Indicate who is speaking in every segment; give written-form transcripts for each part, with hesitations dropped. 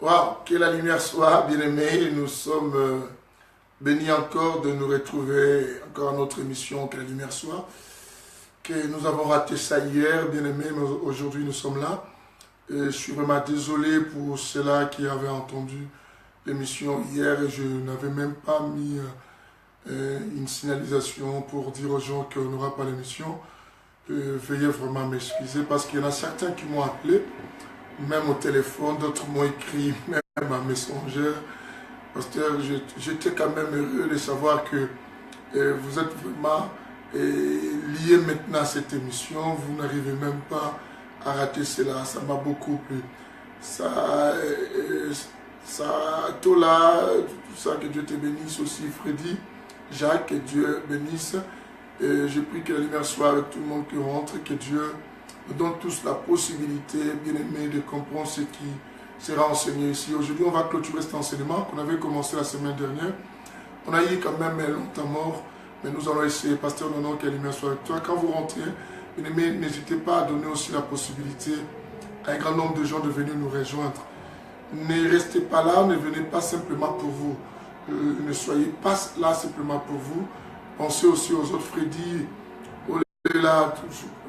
Speaker 1: Waouh, que la lumière soit, bien-aimés. Nous sommes bénis encore de nous retrouver encore à notre émission, que la lumière soit. Que nous avons raté ça hier, bien-aimés, mais aujourd'hui nous sommes là. Et je suis vraiment désolé pour ceux-là qui avaient entendu l'émission hier et je n'avais même pas mis une signalisation pour dire aux gens qu'on n'aura pas l'émission. Veuillez vraiment m'excuser parce qu'il y en a certains qui m'ont appelé, même au téléphone, d'autres m'ont écrit, même à Messenger. Pasteur, j'étais quand même heureux de savoir que vous êtes vraiment liés maintenant à cette émission. Vous n'arrivez même pas à rater cela. Ça m'a beaucoup plu. Tola, tout ça, que Dieu te bénisse aussi, Freddy, Jacques, que Dieu bénisse. Je prie que la lumière soit avec tout le monde qui rentre, que Dieu nous donne tous la possibilité, bien aimé, de comprendre ce qui sera enseigné ici. Aujourd'hui, on va clôturer cet enseignement qu'on avait commencé la semaine dernière. On a eu quand même longtemps mort, mais nous allons essayer. Pasteur Nono, que la lumière soit avec toi. Quand vous rentrez, bien aimé, n'hésitez pas à donner aussi la possibilité à un grand nombre de gens de venir nous rejoindre. Ne restez pas là, ne venez pas simplement pour vous. Ne soyez pas là simplement pour vous. Pensez aussi aux autres. Freddy, là,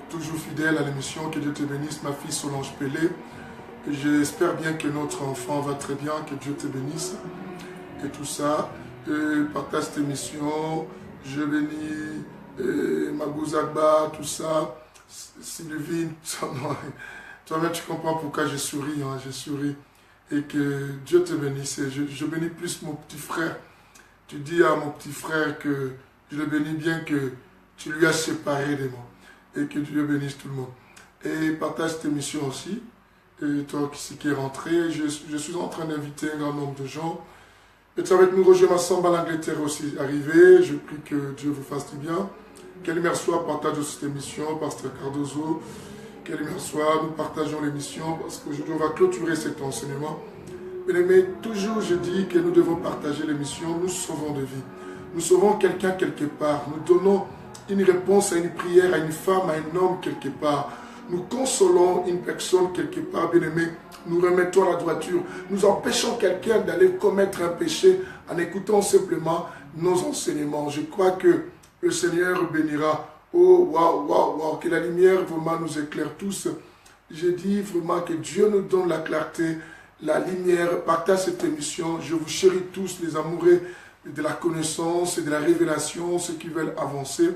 Speaker 1: toujours fidèle à l'émission. Que Dieu te bénisse. Ma fille Solange Pelé. J'espère bien que notre enfant va très bien. Que Dieu te bénisse. Et tout ça. Partage cette émission. Je bénis Magouzagba, tout ça. Sylvie, toi-même tu comprends pourquoi je souris. Hein, je souris. Et que Dieu te bénisse. Et je bénis plus mon petit frère. Tu dis à mon petit frère que je le bénis bien que tu lui as séparé des mots. Et que Dieu bénisse tout le monde. Et partage cette émission aussi. Et toi qui est rentré, je suis en train d'inviter un grand nombre de gens. Et tu avec nous, Roger Massamba, l'Angleterre aussi arrivé. Je prie que Dieu vous fasse du bien. Quelle lumière soit, partage aussi cette émission, Pasteur Cardozo. Quelle lumière soit, nous partageons l'émission parce qu'aujourd'hui on va clôturer cet enseignement. Mais toujours je dis que nous devons partager l'émission, nous sauvons de vie. Nous sauvons quelqu'un quelque part. Nous donnons une réponse à une prière, à une femme, à un homme quelque part. Nous consolons une personne quelque part, bien-aimé. Nous remettons la droiture. Nous empêchons quelqu'un d'aller commettre un péché en écoutant simplement nos enseignements. Je crois que le Seigneur bénira. Oh, waouh, waouh, waouh, que la lumière vraiment nous éclaire tous. Je dis vraiment que Dieu nous donne la clarté, la lumière. Partage cette émission. Je vous chéris tous, les amoureux de la connaissance et de la révélation, ceux qui veulent avancer.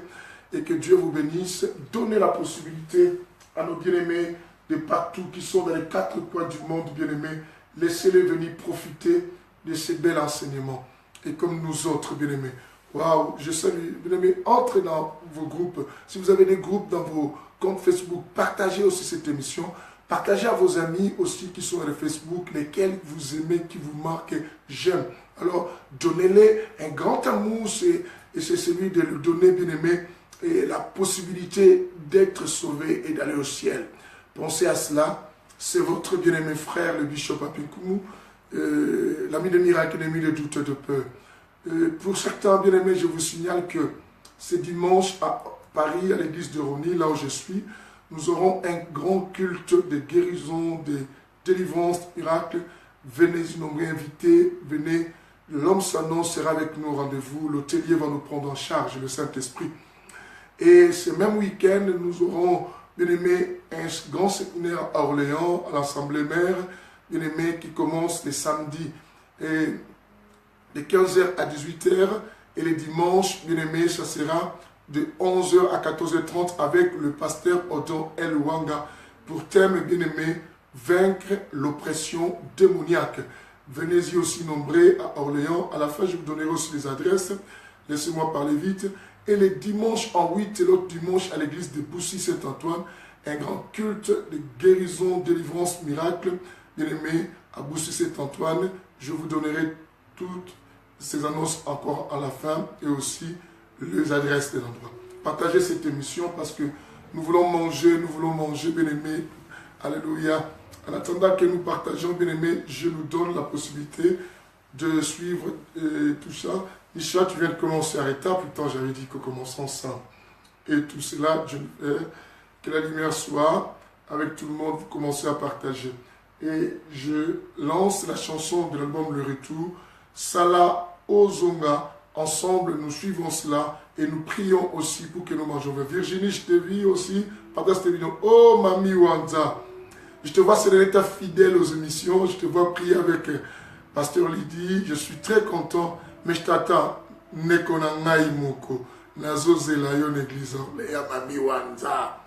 Speaker 1: Et que Dieu vous bénisse. Donnez la possibilité à nos bien-aimés de partout, qui sont dans les quatre coins du monde, bien-aimés. Laissez-les venir profiter de ces bels enseignements. Et comme nous autres, bien-aimés. Waouh, je salue, bien-aimés, entrez dans vos groupes. Si vous avez des groupes dans vos comptes Facebook, partagez aussi cette émission. Partagez à vos amis aussi qui sont dans le Facebook, lesquels vous aimez, qui vous marquent, j'aime. Alors, donnez-les un grand amour, et c'est celui de lui donner, bien-aimé, et la possibilité d'être sauvé et d'aller au ciel. Pensez à cela. C'est votre bien-aimé frère, le bishop Apikoumou, l'ami de miracle, l'ami de doute de peur. Pour certains bien-aimés, je vous signale que c'est dimanche à Paris, à l'église de Rony, là où je suis, nous aurons un grand culte de guérison, de délivrance, miracle. Venez, nombreux invités, venez. L'homme sans nom sera avec nous au rendez-vous. L'hôtelier va nous prendre en charge, le Saint-Esprit. Et ce même week-end, nous aurons, bien aimé, un grand séminaire à Orléans, à l'Assemblée mère, bien aimé, qui commence les samedis. Et de 15h à 18h, et les dimanches, bien aimé, ça sera de 11h à 14h30 avec le pasteur Odon El Wanga pour thème, bien aimé, vaincre l'oppression démoniaque. Venez-y aussi nombreux à Orléans. À la fin, je vous donnerai aussi les adresses. Laissez-moi parler vite. Et les dimanches en 8 et l'autre dimanche à l'église de Boussy-Saint-Antoine, un grand culte de guérison, délivrance, miracle. Bien aimé, à Boussy-Saint-Antoine, je vous donnerai toutes ces annonces encore à la fin et aussi les adresses des endroits. Partagez cette émission parce que nous voulons manger, bien aimé. Alléluia. En attendant que nous partageons, bien aimé, je nous donne la possibilité de suivre tout ça. Micha, tu viens de commencer à l'état, plus tard j'avais dit que commençons ça. Et tout cela, que la lumière soit avec tout le monde, vous commencez à partager. et je lance la chanson de l'album Le Retour, Sala Ozonga. Ensemble, nous suivons cela et nous prions aussi pour que nous mangeons. Virginie, je te vis aussi, pendant cette vidéo. Oh, Mami Wanza, je te vois sur l'état fidèle aux émissions, je te vois prier avec Pasteur Lydie, je suis très content, mais je t'attends. Nekona ngai moko, nazo zelayon église, Mami Wanza.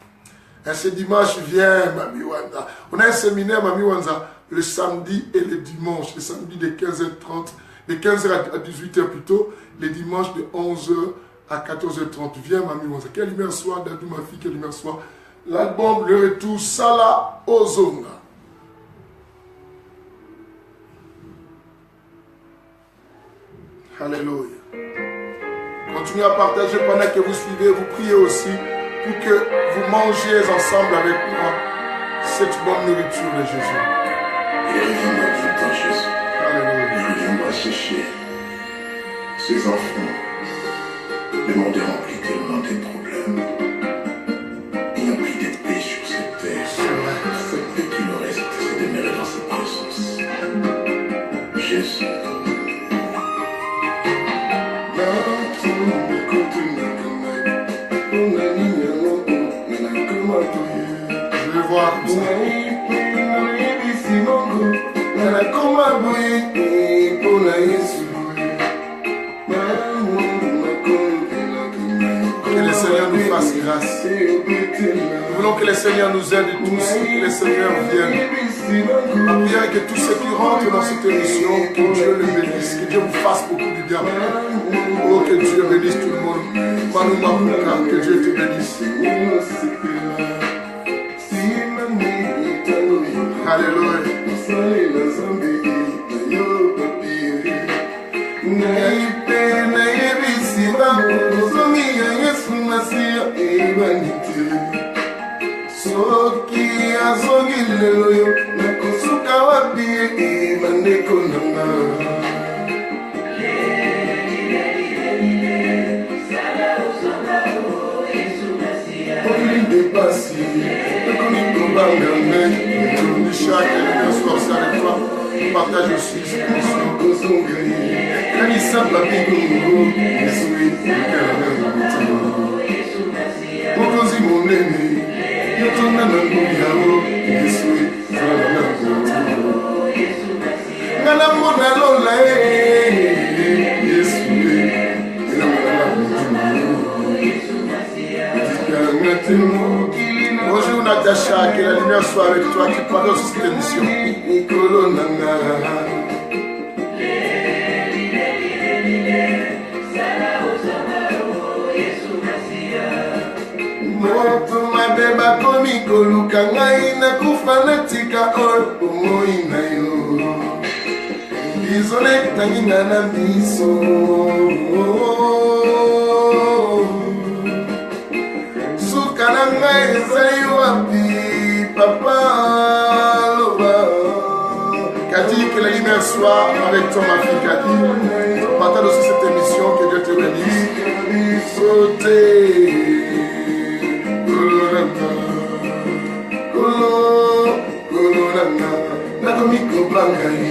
Speaker 1: Et ce dimanche, viens, Mami Wanza. On a un séminaire, Mami Wanza, le samedi et le dimanche. Le samedi de 15h30, de 15h à 18h plutôt, les dimanches de 11h à 14h30. Viens, Mami Wanza. Quelle lumière soit, Dadou, ma fille, quelle lumière soit. L'album Le Retour, Sala Ozonga. Alléluia. Continuez à partager pendant que vous suivez, vous priez aussi pour que vous mangiez ensemble avec moi cette bonne nourriture de Jésus.
Speaker 2: Et reviens-moi tout Jésus.
Speaker 1: Alléluia.
Speaker 2: Reviens-moi sécher ces enfants. Le monde est rempli tellement de problèmes. Il n'y a plus de paix sur cette terre. Cette paix qui nous reste, c'est demeurer dans sa présence. Jésus.
Speaker 1: Je vais voir comme ça. Que le Seigneur nous fasse grâce. Nous voulons que le Seigneur nous aide tous, que le Seigneur vienne. Ma prière est que tous ceux qui rentrent dans cette émission, que Dieu le bénisse, que Dieu vous fasse beaucoup de bien. Oh, que Dieu bénisse tout le monde. Manu Mapuka, que Dieu te bénisse. Alléluia.
Speaker 2: Soki azongi lelo yo nakosuka wapi bandeko nanga Olinde pasi nakoni kobanga ngai
Speaker 1: Chaque émission soit avec toi. Partage aussi cette émission.
Speaker 2: kozongai kanisa babingo yesui ekala mokonzi monene yotonda na nguyao yesui zala na ngana mona lola yesui
Speaker 1: Bonjour Natacha, que la lumière soit avec toi qui parle sur cette émission.
Speaker 2: Moto mabeba komi koluka ngai nakufa natika omoi na yo bizole tanginga na miso suka na ngai ezali wapi papa loba
Speaker 1: Cathy, que la lumière soit avec toi ma fille Cathy. Partage aussi cette émission, que Dieu te bénisse.
Speaker 2: Sauter nakomiko bangai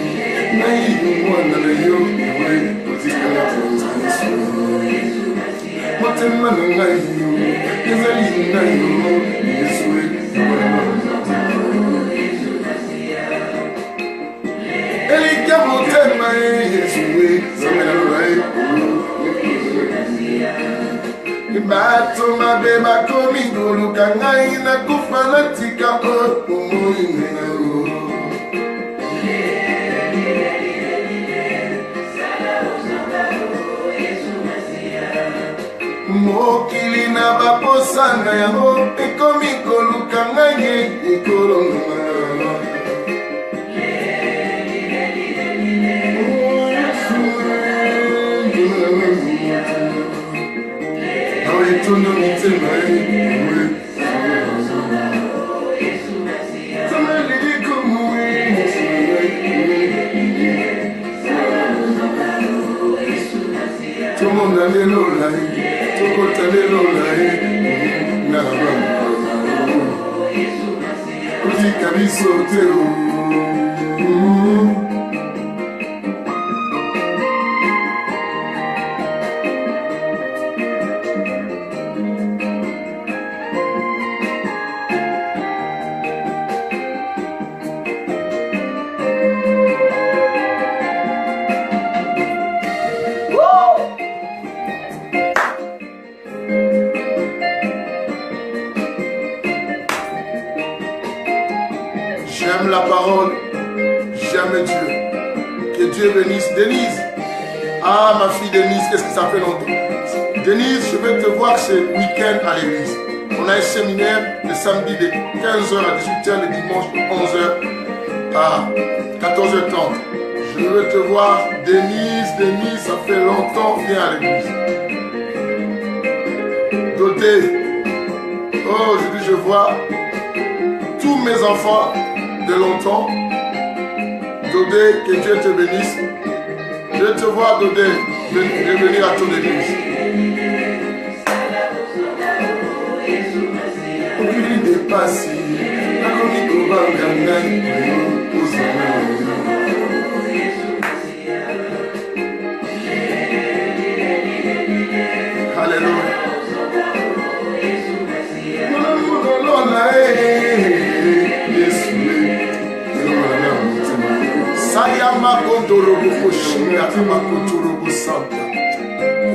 Speaker 2: naiyumwana na yo we otikala tonzaniso motema na ngai yo ezali na yo yesue elika motema yesue zamelalola bato mabe bakomi koluka ngai nakufa natika omoi na yo mokili na baposa na yango ekomi koluka ngai ekolonga etondo mitema tomonda lelo lai tokota lelo lai na otika
Speaker 1: biso te o. J'aime la parole, j'aime Dieu. Que Dieu bénisse. Denise, ah ma fille Denise, qu'est-ce que ça fait longtemps? Denise, je vais te voir ce week-end à l'église. On a un séminaire le samedi de 15h à 18h, le dimanche de 11h à 14h30. Je veux te voir, Denise, Denise, ça fait longtemps, viens à l'église. Dodé, oh, aujourd'hui je vois tous mes enfants de longtemps. Dodé, que Dieu te bénisse. Je te vois, Dodé, revenir à ton église. Alléluia.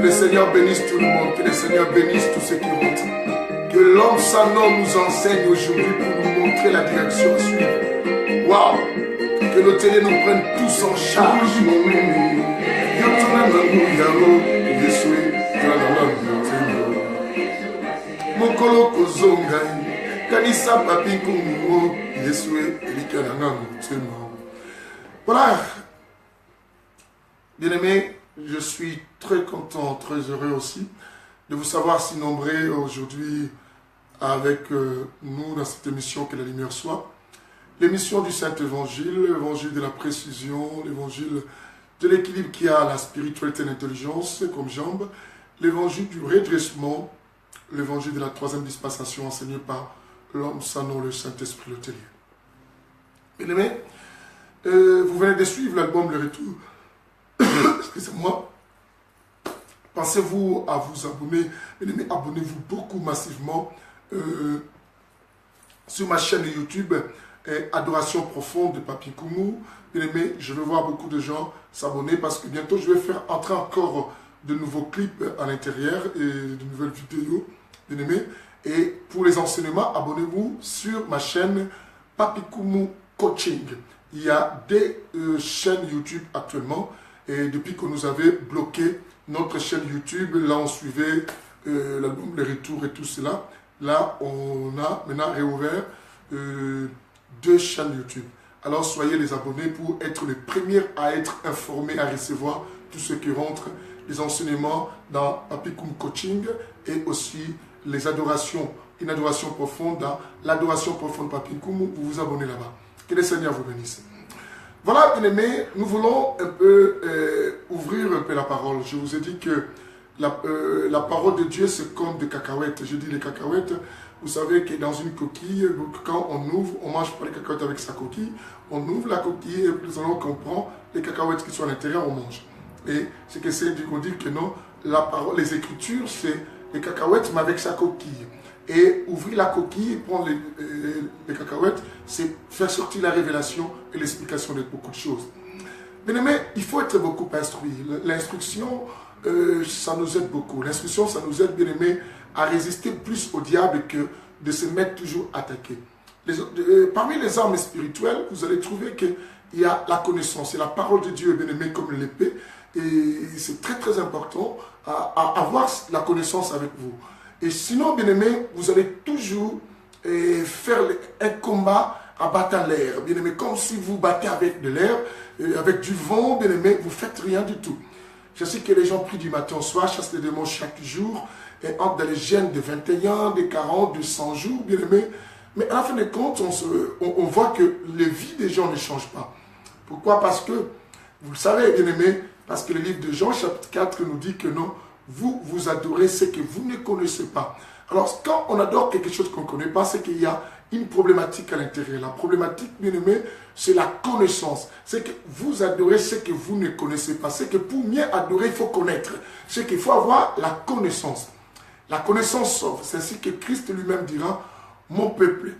Speaker 1: Que le Seigneur bénisse tout le monde, que le Seigneur bénisse tous ceux qui rentrent. Que l'homme sans nom nous enseigne aujourd'hui pour nous montrer la direction à suivre. Waouh! Que nos télés nous prennent tous en charge. Mokolo kozongai kanisa papi kumo Yesue elikananga mutema. Voilà. Bien-aimés, je suis très content, très heureux aussi de vous savoir si nombreux aujourd'hui avec nous dans cette émission Que la lumière soit. L'émission du Saint-Évangile, l'évangile de la précision, l'évangile de l'équilibre qui a la spiritualité et l'intelligence comme jambe, l'évangile du redressement, l'évangile de la troisième dispensation enseigné par l'homme sans nom, le Saint-Esprit l'hôtelier. Bien-aimés, vous venez de suivre l'album Le Retour. Excusez-moi. Pensez-vous à vous abonner. Bien-aimés, abonnez-vous beaucoup massivement sur ma chaîne YouTube Adoration Profonde de Papi Koumou. Bien-aimés, je veux voir beaucoup de gens s'abonner parce que bientôt je vais faire entrer encore de nouveaux clips à l'intérieur et de nouvelles vidéos. Bien-aimés, et pour les enseignements, abonnez-vous sur ma chaîne Papi Koumou Coaching. Il y a des chaînes YouTube actuellement et depuis que nous avons bloqué notre chaîne YouTube, là on suivait l'album Les Retours et tout cela. Là on a maintenant réouvert 2 chaînes YouTube. Alors soyez les abonnés pour être les premiers à être informés, à recevoir tous ceux qui rentrent, les enseignements dans Papi Koumou Coaching et aussi les adorations, une adoration profonde dans l'adoration profonde Papi Koumou. Vous vous abonnez là-bas. Que le Seigneur vous bénisse. Voilà, bien-aimés, nous voulons un peu ouvrir un peu la parole. Je vous ai dit que la parole de Dieu, c'est comme des cacahuètes. Je dis les cacahuètes, vous savez que dans une coquille, quand on ouvre, on ne mange pas les cacahuètes avec sa coquille. On ouvre la coquille et plus on comprend les cacahuètes qui sont à l'intérieur, on mange. Et ce que c'est qu'on dit que non, la parole, les Écritures, c'est les cacahuètes, mais avec sa coquille. Et ouvrir la coquille et prendre les cacahuètes, c'est faire sortir la révélation et l'explication de beaucoup de choses. Bien aimé, il faut être beaucoup instruit. L'instruction, ça nous aide beaucoup. L'instruction, ça nous aide, bien aimé, à résister plus au diable que de se mettre toujours attaqué. Parmi les armes spirituelles, vous allez trouver qu'il y a la connaissance. Et la parole de Dieu est bien aimée comme l'épée. Et c'est très très important à avoir la connaissance avec vous. Et sinon, bien aimé, vous allez toujours faire un combat à battre l'air. Bien aimé, comme si vous battez avec de l'air, avec du vent, bien aimé, vous ne faites rien du tout. Je sais que les gens prient du matin au soir, chassent les démons chaque jour, et entrent dans les gènes de 21, de 40, de 100 jours, bien aimé. Mais à la fin des comptes, on voit que les vies des gens ne changent pas. Pourquoi? Parce que, vous le savez, bien aimé, parce que le livre de Jean, chapitre 4, nous dit que non, vous adorez ce que vous ne connaissez pas. Alors, quand on adore quelque chose qu'on ne connaît pas, c'est qu'il y a une problématique à l'intérieur. La problématique, bien aimé, c'est la connaissance. C'est que vous adorez ce que vous ne connaissez pas. C'est que pour mieux adorer, il faut connaître. C'est qu'il faut avoir la connaissance. La connaissance sauve. C'est ainsi que Christ lui-même dira, mon peuple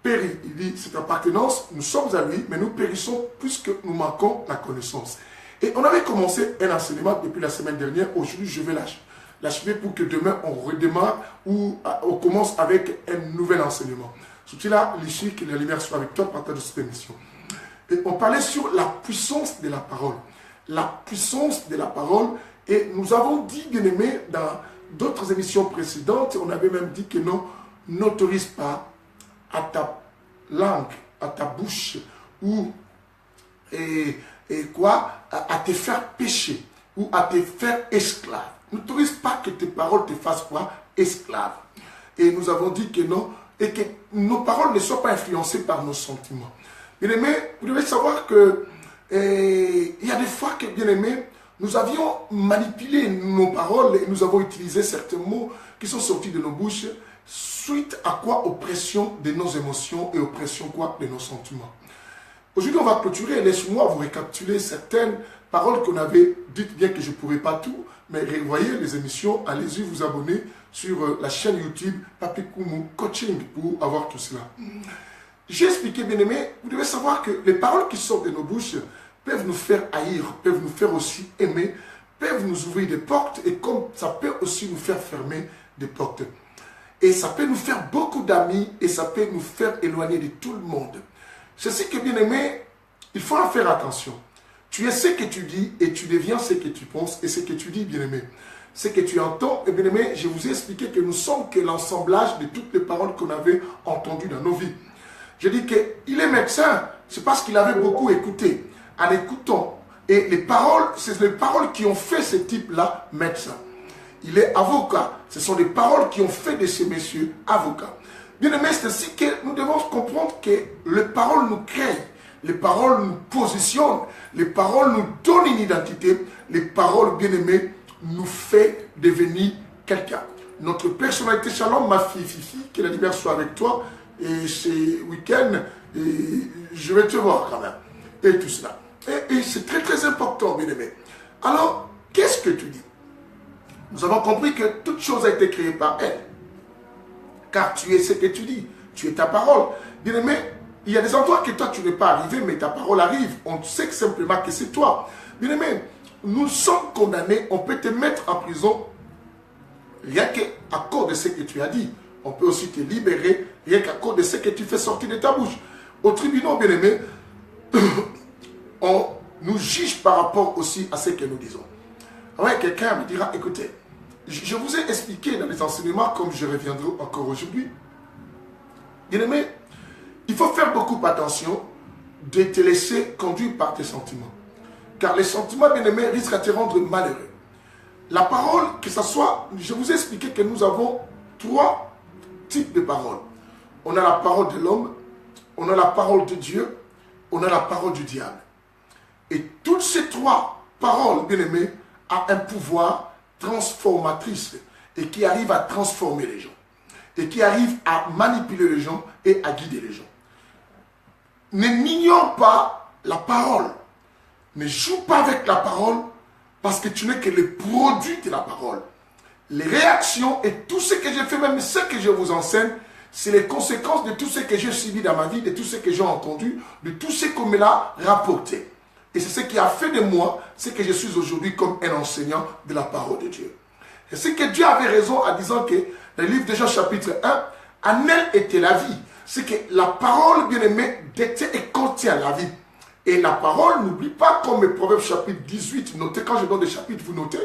Speaker 1: périt. Il dit, cette appartenance, nous sommes à lui, mais nous périssons puisque nous manquons la connaissance. Et on avait commencé un enseignement depuis la semaine dernière. Aujourd'hui, je vais l'achever pour que demain, on redémarre ou on commence avec un nouvel enseignement. Surtout là, l'issue, que la lumière soit avec toi, partage de cette émission. Et on parlait sur la puissance de la parole. La puissance de la parole. Et nous avons dit, bien aimé, dans d'autres émissions précédentes, on avait même dit que non, n'autorise pas à ta langue, à ta bouche, ou à te faire pécher, ou à te faire esclave. N'autorise pas que tes paroles te fassent quoi? Esclave. Et nous avons dit que non, et que nos paroles ne soient pas influencées par nos sentiments. Bien aimé, vous devez savoir que il y a des fois que, bien aimé, nous avions manipulé nos paroles et nous avons utilisé certains mots qui sont sortis de nos bouches suite à quoi? Oppression de nos émotions et oppression quoi? De nos sentiments. Aujourd'hui, on va clôturer. Laisse-moi vous récapituler certaines paroles qu'on avait dites, bien que je ne pourrais pas tout, mais revoyez les émissions, allez-y vous abonner sur la chaîne YouTube Papi Koumou Coaching pour avoir tout cela. J'ai expliqué, bien aimé, vous devez savoir que les paroles qui sortent de nos bouches peuvent nous faire haïr, peuvent nous faire aussi aimer, peuvent nous ouvrir des portes et comme ça peut aussi nous faire fermer des portes. Et ça peut nous faire beaucoup d'amis et ça peut nous faire éloigner de tout le monde. C'est ce que, bien aimé, il faut en faire attention. Tu es ce que tu dis et tu deviens ce que tu penses et ce que tu dis, bien aimé. Ce que tu entends, et bien aimé, je vous ai expliqué que nous sommes que l'assemblage de toutes les paroles qu'on avait entendues dans nos vies. Je dis qu'il est médecin, c'est parce qu'il avait beaucoup écouté. En écoutant, et les paroles, c'est les paroles qui ont fait ce type-là médecin. Il est avocat, ce sont les paroles qui ont fait de ces messieurs avocats. Bien aimé, c'est ainsi que nous devons comprendre que les paroles nous créent, les paroles nous positionnent, les paroles nous donnent une identité, les paroles, bien aimées, nous fait devenir quelqu'un. Notre personnalité, shalom, ma fille Fifi, que la lumière soit avec toi, et ce week-end, je vais te voir quand même, et tout cela. Et c'est très très important, bien aimé. Alors, qu'est-ce que tu dis? Nous avons compris que toute chose a été créée par elle. Car tu es ce que tu dis, tu es ta parole. Bien aimé, il y a des endroits que toi tu n'es pas arrivé, mais ta parole arrive. On sait que simplement que c'est toi. Bien aimé, nous sommes condamnés, on peut te mettre en prison rien qu'à cause de ce que tu as dit. On peut aussi te libérer rien qu'à cause de ce que tu fais sortir de ta bouche. Au tribunal, bien aimé, on nous juge par rapport aussi à ce que nous disons. Ouais, quelqu'un me dira, écoutez, je vous ai expliqué dans les enseignements, comme je reviendrai encore aujourd'hui. Bien aimé, il faut faire beaucoup attention de te laisser conduire par tes sentiments. Car les sentiments, bien aimé, risquent de te rendre malheureux. La parole, que ce soit, je vous ai expliqué que nous avons 3 types de paroles. On a la parole de l'homme, on a la parole de Dieu, on a la parole du diable. Et toutes ces 3 paroles, bien aimées, ont un pouvoir transformatrice et qui arrive à transformer les gens. Et qui arrive à manipuler les gens et à guider les gens. Ne n'ignore pas la parole. Ne joue pas avec la parole parce que tu n'es que le produit de la parole. Les réactions et tout ce que j'ai fait, même ce que je vous enseigne, c'est les conséquences de tout ce que j'ai subi dans ma vie, de tout ce que j'ai entendu, de tout ce qu'on me l'a rapporté. Et c'est ce qui a fait de moi ce que je suis aujourd'hui comme un enseignant de la parole de Dieu. Et c'est que Dieu avait raison en disant que dans le livre de Jean chapitre 1, en elle était la vie. C'est que la parole, bien aimée, détient et contient la vie. Et la parole, n'oublie pas comme le Proverbe chapitre 18, notez, quand je donne des chapitres, vous notez,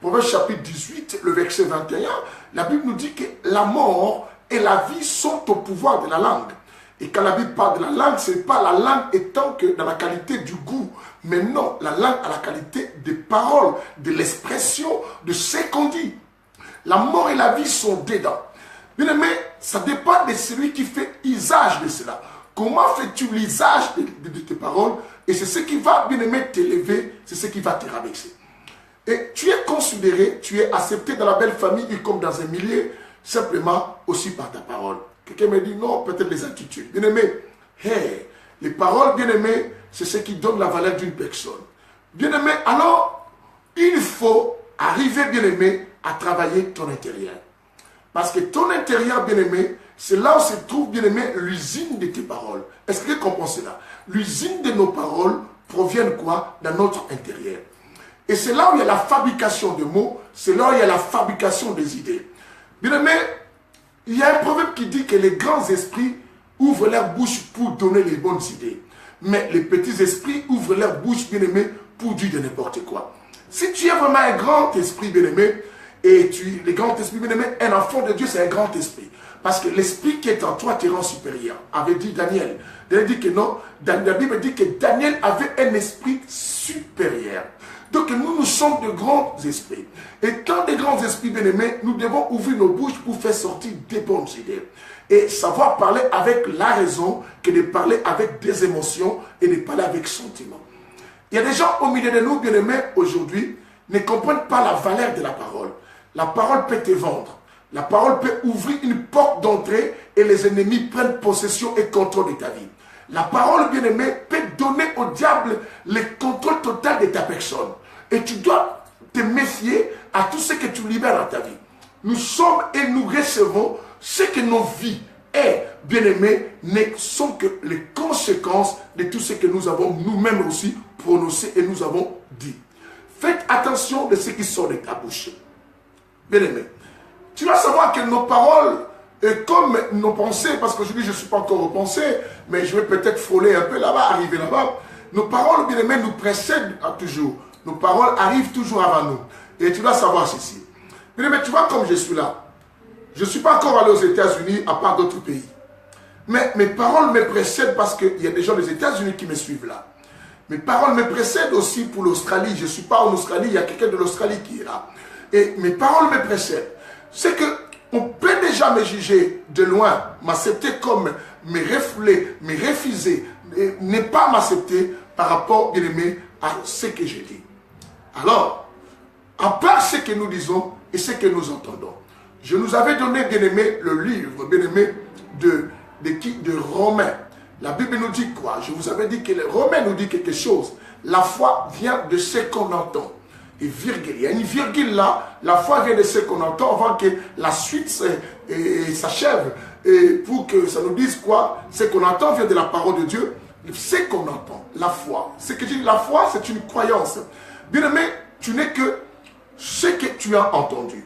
Speaker 1: Proverbe chapitre 18, le verset 21, la Bible nous dit que la mort et la vie sont au pouvoir de la langue. Et quand la Bible parle de la langue, ce n'est pas la langue étant que dans la qualité du goût, mais non, la langue a la qualité des paroles, de l'expression, de ce qu'on dit. La mort et la vie sont dedans. Bien aimé, ça dépend de celui qui fait usage de cela. Comment fais-tu l'usage de tes paroles? Et c'est ce qui va, bien aimé, t'élever, c'est ce qui va te rabaisser. Et tu es considéré, tu es accepté dans la belle famille comme dans un milieu, simplement aussi par ta parole. Quelqu'un me dit non, peut-être les attitudes. Bien-aimé, hey, les paroles, bien-aimé, c'est ce qui donne la valeur d'une personne. Bien-aimé, alors, il faut arriver, bien-aimé, à travailler ton intérieur. Parce que ton intérieur, bien-aimé, c'est là où se trouve, bien-aimé, l'usine de tes paroles. Est-ce que tu comprends cela? L'usine de nos paroles provient de quoi? Dans notre intérieur. Et c'est là où il y a la fabrication de mots, c'est là où il y a la fabrication des idées. Bien-aimé, il y a un proverbe qui dit que les grands esprits ouvrent leur bouche pour donner les bonnes idées. Mais les petits esprits ouvrent leur bouche, bien-aimé, pour dire de n'importe quoi. Si tu es vraiment un grand esprit, bien-aimé, et les grands esprits, bien-aimé, un enfant de Dieu, c'est un grand esprit. Parce que l'esprit qui est en toi te rend supérieur. Avait dit Daniel. Daniel dit que non. La Bible dit que Daniel avait un esprit supérieur. Donc nous sommes de grands esprits. Et tant de grands esprits, bien-aimés, nous devons ouvrir nos bouches pour faire sortir des bonnes idées. Et savoir parler avec la raison que de parler avec des émotions et de parler avec sentiment. Il y a des gens au milieu de nous, bien-aimés, aujourd'hui, ne comprennent pas la valeur de la parole. La parole peut te vendre. La parole peut ouvrir une porte d'entrée et les ennemis prennent possession et contrôle de ta vie. La parole, bien-aimée, peut donner au diable le contrôle total de ta personne. Et tu dois te méfier à tout ce que tu libères dans ta vie. Nous sommes et nous recevons ce que nos vies et, bien-aimés, ne sont que les conséquences de tout ce que nous avons nous-mêmes aussi prononcé et nous avons dit. Faites attention de ce qui sort de ta bouche. Bien-aimé, tu vas savoir que nos paroles, comme nos pensées, parce qu'aujourd'hui je ne suis pas encore aux pensées, mais je vais peut-être frôler un peu là-bas, arriver là-bas. Nos paroles, bien-aimés, nous précèdent toujours. Nos paroles arrivent toujours avant nous. Et tu dois savoir ceci. Bien-aimé, tu vois comme je suis là. Je ne suis pas encore allé aux États-Unis à part d'autres pays. Mais mes paroles me précèdent parce qu'il y a des gens des États-Unis qui me suivent là. Mes paroles me précèdent aussi pour l'Australie. Je ne suis pas en Australie, il y a quelqu'un de l'Australie qui est là. Et mes paroles me précèdent. C'est qu'on peut déjà me juger de loin, m'accepter comme me refouler, me refuser, ne pas m'accepter par rapport, bien aimé, à ce que je dis. Alors, à part ce que nous disons et ce que nous entendons, je nous avais donné, bien aimé, le livre, bien aimé, de Romains. La Bible nous dit quoi? Je vous avais dit que les Romains nous dit quelque chose. La foi vient de ce qu'on entend. Et virgule. Il y a une virgule là. La foi vient de ce qu'on entend avant que la suite s'achève. Et pour que ça nous dise quoi? Ce qu'on entend vient de la parole de Dieu. Ce qu'on entend, la foi. Ce que je dis, la foi, c'est une croyance. Bien aimé, tu n'es que ce que tu as entendu.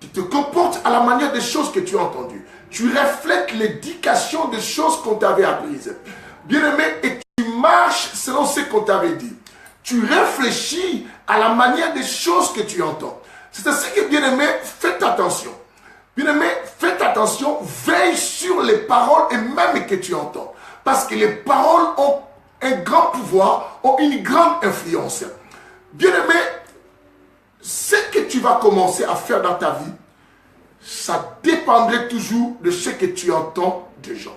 Speaker 1: Tu te comportes à la manière des choses que tu as entendues. Tu reflètes l'éducation des choses qu'on t'avait apprises. Bien aimé, et tu marches selon ce qu'on t'avait dit. Tu réfléchis à la manière des choses que tu entends. C'est ainsi que, bien aimé, faites attention. Bien aimé, faites attention, veille sur les paroles et même que tu entends. Parce que les paroles ont un grand pouvoir, ont une grande influence. Bien aimé, ce que tu vas commencer à faire dans ta vie, ça dépendrait toujours de ce que tu entends des gens.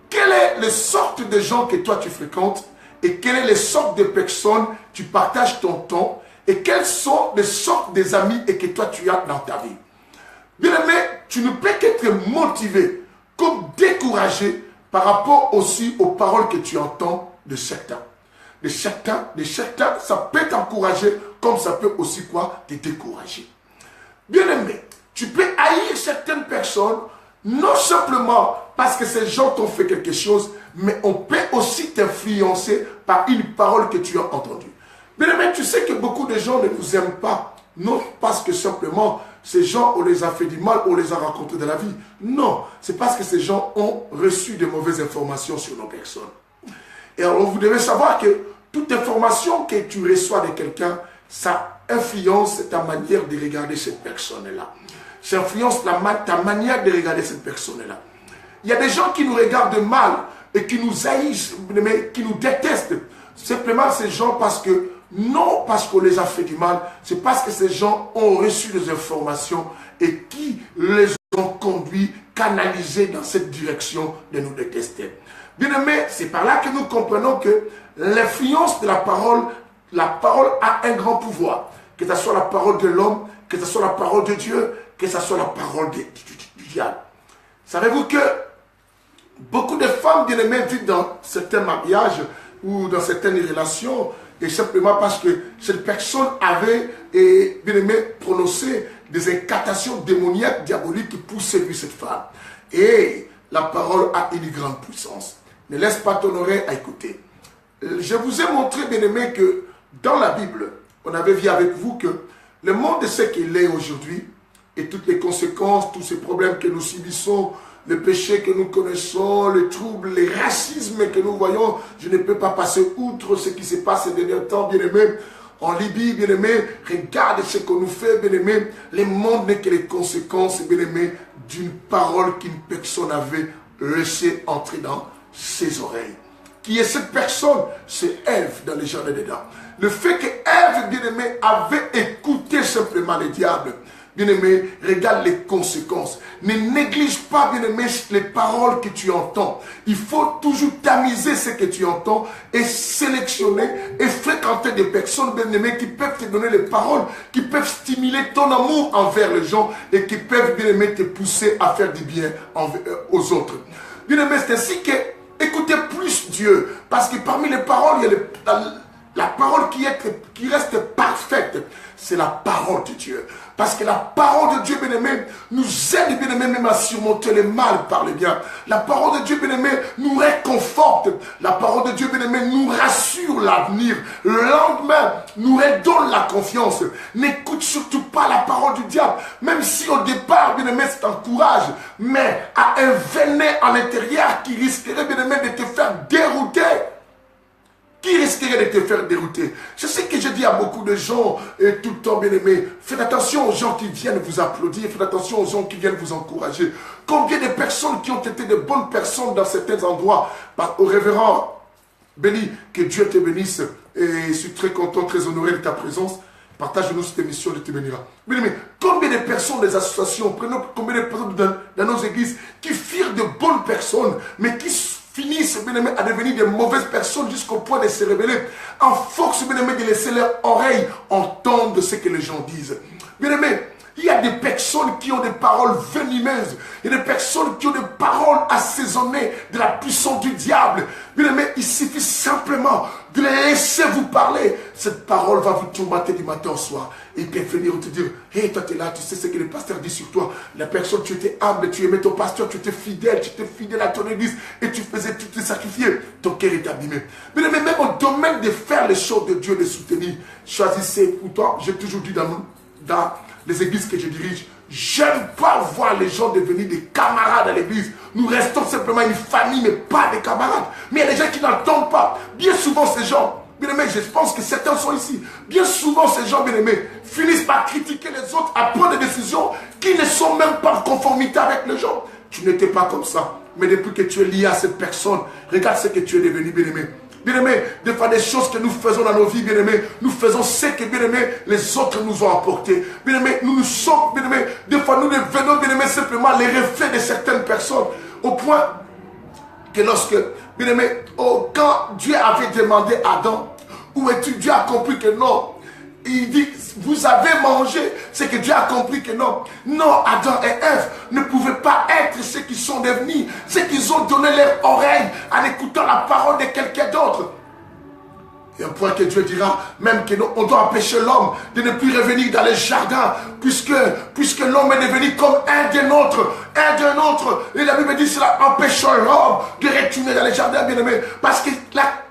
Speaker 1: Quelle est la sorte de gens que toi tu fréquentes et quelles sont les sortes de personnes tu partages ton temps et quelles sont les sortes des amis et que toi tu as dans ta vie. Bien aimé, tu ne peux qu'être motivé comme découragé par rapport aussi aux paroles que tu entends de certains. De certains, ça peut t'encourager comme ça peut aussi quoi te décourager. Bien aimé, tu peux haïr certaines personnes non simplement parce que ces gens t'ont fait quelque chose, mais on peut aussi t'influencer par une parole que tu as entendue. Bien aimé, tu sais que beaucoup de gens ne nous aiment pas, non parce que simplement ces gens, on les a fait du mal, on les a rencontrés dans la vie. Non, c'est parce que ces gens ont reçu de mauvaises informations sur nos personnes. Et alors, vous devez savoir que toute information que tu reçois de quelqu'un, ça influence ta manière de regarder cette personne-là. Ça influence ta manière de regarder cette personne-là. Il y a des gens qui nous regardent mal et qui nous haïssent, mais qui nous détestent. Simplement ces gens parce que, non parce qu'on les a fait du mal, c'est parce que ces gens ont reçu des informations et qui les ont conduits, canalisés dans cette direction de nous détester. Bien aimé, c'est par là que nous comprenons que l'influence de la parole a un grand pouvoir. Que ce soit la parole de l'homme, que ce soit la parole de Dieu, que ce soit la parole du diable. Savez-vous que beaucoup de femmes bien-aimées vivent dans certains mariages ou dans certaines relations, et simplement parce que cette personne avait, bien-aimé, prononcé des incantations démoniaques, diaboliques pour séduire cette femme. Et la parole a une grande puissance. Ne laisse pas ton oreille à écouter. Je vous ai montré, bien-aimé, que dans la Bible, on avait vu avec vous que le monde est ce qu'il est aujourd'hui, et toutes les conséquences, tous ces problèmes que nous subissons, les péchés que nous connaissons, les troubles, les racismes que nous voyons, je ne peux pas passer outre ce qui se passe ces derniers temps, bien-aimé. En Libye, bien-aimé, regarde ce que nous fait, bien-aimé. Le monde n'est que les conséquences, bien-aimé, d'une parole qu'une personne avait laissée entrer dans ses oreilles. Qui est cette personne? C'est Ève dans le jardin d'Éden. Le fait que Ève, bien-aimé, avait écouté simplement le diable, bien-aimé, regarde les conséquences. Ne néglige pas, bien-aimé, les paroles que tu entends. Il faut toujours tamiser ce que tu entends et sélectionner et fréquenter des personnes, bien-aimé, qui peuvent te donner les paroles, qui peuvent stimuler ton amour envers les gens et qui peuvent, bien-aimé, te pousser à faire du bien aux autres. Bien-aimé, c'est ainsi que écoutez plus Dieu, parce que parmi les paroles, il y a la parole qui reste parfaite, c'est la parole de Dieu. Parce que la parole de Dieu, bien-aimé, nous aide, bien-aimé, même à surmonter le mal par le bien. La parole de Dieu, bien-aimé, nous réconforte. La parole de Dieu, bien-aimé, nous rassure l'avenir. Le lendemain, nous redonne la confiance. N'écoute surtout pas la parole du diable. Même si au départ, bien-aimé, c'est un courage, mais à un venin à l'intérieur qui risquerait, bien-aimé, de te faire dérouter. Qui risquerait de te faire dérouter? Je sais que je dis à beaucoup de gens tout le temps, bien aimés, faites attention aux gens qui viennent vous applaudir, faites attention aux gens qui viennent vous encourager. Combien de personnes qui ont été de bonnes personnes dans certains endroits, au révérend béni, que Dieu te bénisse, et je suis très content, très honoré de ta présence. Partage-nous cette émission, Dieu te bénira. Bien aimé, combien de personnes des associations, prenons combien de personnes dans nos églises qui firent de bonnes personnes, mais qui finissent, bien aimé, à devenir de mauvaises personnes jusqu'au point de se révéler. En force, bien aimé, de laisser leur oreille entendre ce que les gens disent. Bien aimé, il y a des personnes qui ont des paroles venimeuses. Il y a des personnes qui ont des paroles assaisonnées de la puissance du diable. Bien aimé, il suffit simplement de les laisser vous parler. Cette parole va vous tourmenter du matin au soir. Et il peut venir te dire, hey, toi tu es là, tu sais ce que le pasteur dit sur toi. La personne, tu étais humble, tu aimais ton pasteur, tu étais fidèle à ton église et tu te sacrifiais. Ton cœur est abîmé. Mais même au domaine de faire les choses de Dieu, de soutenir, choisissez pour toi. J'ai toujours dit dans les églises que je dirige, j'aime pas voir les gens devenir des camarades à l'église. Nous restons simplement une famille, mais pas des camarades. Mais il y a des gens qui n'entendent pas. Bien souvent, ces gens, bien aimés, je pense que certains sont ici. Bien souvent, ces gens, bien aimés, finissent par critiquer les autres, à prendre des décisions qui ne sont même pas en conformité avec les gens. Tu n'étais pas comme ça. Mais depuis que tu es lié à cette personne, regarde ce que tu es devenu, bien aimé. Bien aimé, des fois des choses que nous faisons dans nos vies, bien aimé, nous faisons ce que, bien aimé, les autres nous ont apporté. Bien aimé, nous sommes, bien aimé, des fois nous devenons, bien aimé, simplement les reflets de certaines personnes. Au point que lorsque, bien aimé, quand Dieu avait demandé à Adam, où es-tu? Dieu a compris que non. Il dit, vous avez mangé. C'est que Dieu a compris que non. Non, Adam et Ève ne pouvaient pas être ceux qui sont devenus. Ceux qui ont donné leur oreille en écoutant la parole de quelqu'un d'autre. Et un point que Dieu dira, même que on doit empêcher l'homme de ne plus revenir dans les jardins, puisque l'homme est devenu comme un des nôtres. Et la Bible dit, cela empêche l'homme de retourner dans les jardins, bien aimés. Parce que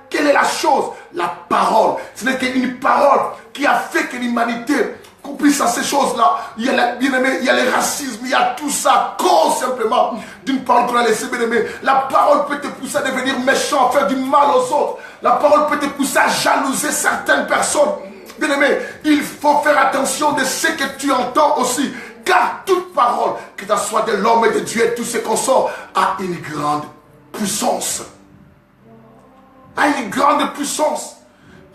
Speaker 1: quelle est la chose? La parole. Ce n'est qu'une parole qui a fait que l'humanité puisse à ces choses-là. Il y a bien aimé, il y a le racisme, il y a tout ça, cause simplement d'une parole qu'on a laissée, bien aimé. La parole peut te pousser à devenir méchant, à faire du mal aux autres. La parole peut te pousser à jalouser certaines personnes. Bien aimé, il faut faire attention de ce que tu entends aussi. Car toute parole, que ce soit de l'homme et de Dieu et tout ce qu'on sort, a une grande puissance. A une grande puissance.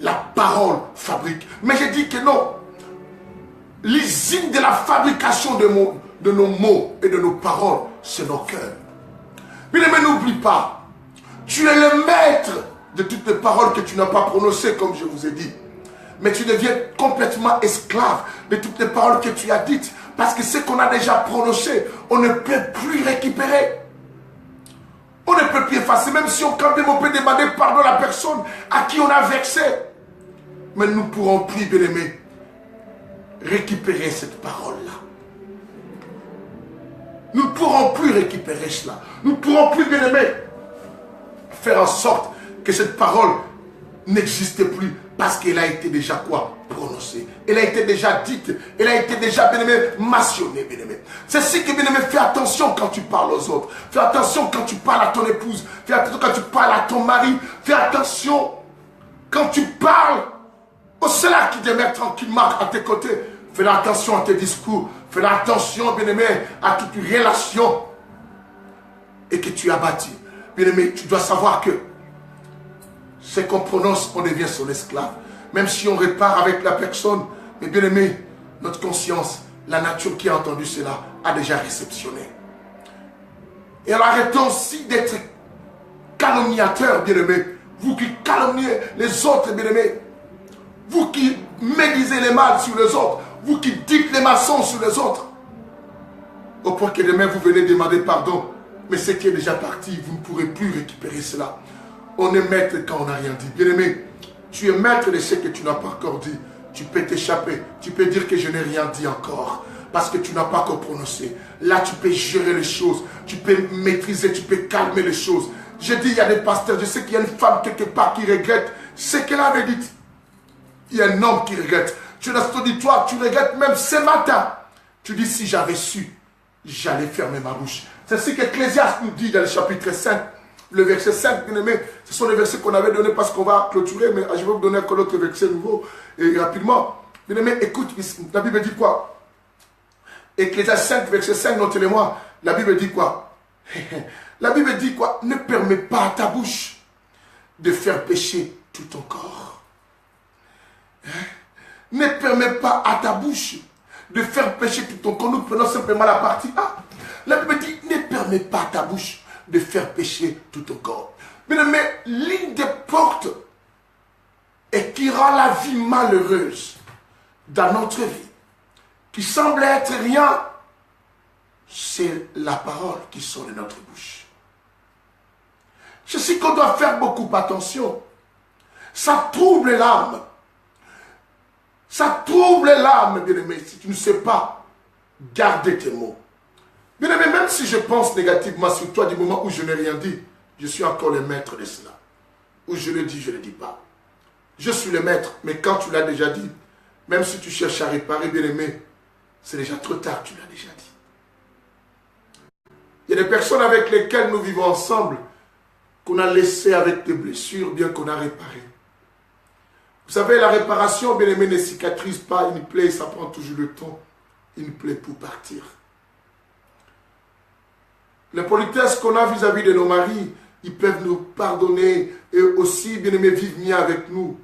Speaker 1: La parole fabrique. Mais je dis que non. L'usine de la fabrication de nos mots et de nos paroles, c'est nos cœurs. Mais n'oublie pas, tu es le maître de toutes les paroles que tu n'as pas prononcées, comme je vous ai dit. Mais tu deviens complètement esclave de toutes les paroles que tu as dites. Parce que ce qu'on a déjà prononcé, on ne peut plus récupérer. On ne peut plus effacer, même si on peut demander pardon à la personne à qui on a vexé. Mais nous ne pourrons plus, bien-aimés, récupérer cette parole-là. Nous ne pourrons plus récupérer cela. Nous ne pourrons plus, bien-aimés, faire en sorte que cette parole n'existe plus parce qu'elle a été déjà quoi? Prononcée. Elle a été déjà dite. Elle a été déjà, bien-aimé, mentionnée, bien-aimé. C'est ce que, bien-aimé, fais attention quand tu parles aux autres. Fais attention quand tu parles à ton épouse. Fais attention quand tu parles à ton mari. Fais attention quand tu parles au cela qui demeure tranquillement à tes côtés. Fais attention à tes discours. Fais attention, bien-aimé, à toute relation et que tu as bâti. Bien-aimé, tu dois savoir que ce qu'on prononce, on devient son esclave. Même si on répare avec la personne, mais bien-aimé, notre conscience, la nature qui a entendu cela, a déjà réceptionné. Et alors arrêtons aussi d'être calomniateurs, bien-aimés. Vous qui calomniez les autres, bien-aimés. Vous qui médisez les mal sur les autres. Vous qui dites les mensonges sur les autres. Au point que demain vous venez demander pardon. Mais ce qui est déjà parti, vous ne pourrez plus récupérer cela. On est maître quand on n'a rien dit. Bien-aimé, tu es maître de ce que tu n'as pas encore dit. Tu peux t'échapper. Tu peux dire que je n'ai rien dit encore. Parce que tu n'as pas encore prononcé. Là, tu peux gérer les choses. Tu peux maîtriser, tu peux calmer les choses. Je dis, il y a des pasteurs. Je sais qu'il y a une femme quelque part qui regrette ce qu'elle avait dit. Il y a un homme qui regrette. Tu es dans cet auditoire, tu regrettes même ce matin. Tu dis, si j'avais su, j'allais fermer ma bouche. C'est ce qu'Ecclésiaste nous dit dans le chapitre 5. Le verset 5, bien aimé, ce sont les versets qu'on avait donnés parce qu'on va clôturer, mais je vais vous donner encore d'autres versets nouveaux et rapidement. Bien aimé, écoute, la Bible dit quoi? Ecclésiaste 5, verset 5, notez-le-moi. La Bible dit quoi? La Bible dit quoi? Ne permets pas à ta bouche de faire pécher tout ton corps. Ne permets pas à ta bouche de faire pécher tout ton corps. Nous prenons simplement la partie A. La Bible dit, ne permets pas à ta bouche de faire pécher tout ton corps. Mais l'une des portes et qui rend la vie malheureuse dans notre vie, qui semble être rien, c'est la parole qui sort de notre bouche. C'est ce qu'on doit faire beaucoup attention. Ça trouble l'âme. Ça trouble l'âme, bien-aimé, si tu ne sais pas garder tes mots. Bien-aimé, même si je pense négativement sur toi du moment où je n'ai rien dit, je suis encore le maître de cela. Où je le dis, je ne le dis pas. Je suis le maître, mais quand tu l'as déjà dit, même si tu cherches à réparer, bien-aimé, c'est déjà trop tard, tu l'as déjà dit. Il y a des personnes avec lesquelles nous vivons ensemble, qu'on a laissées avec des blessures, bien qu'on a réparé. Vous savez, la réparation, bien-aimé, ne cicatrise pas une plaie, ça prend toujours le temps. Une plaie pour partir. La politesse qu'on a vis-à-vis de nos maris, ils peuvent nous pardonner et aussi, bien-aimé, vivre mieux avec nous.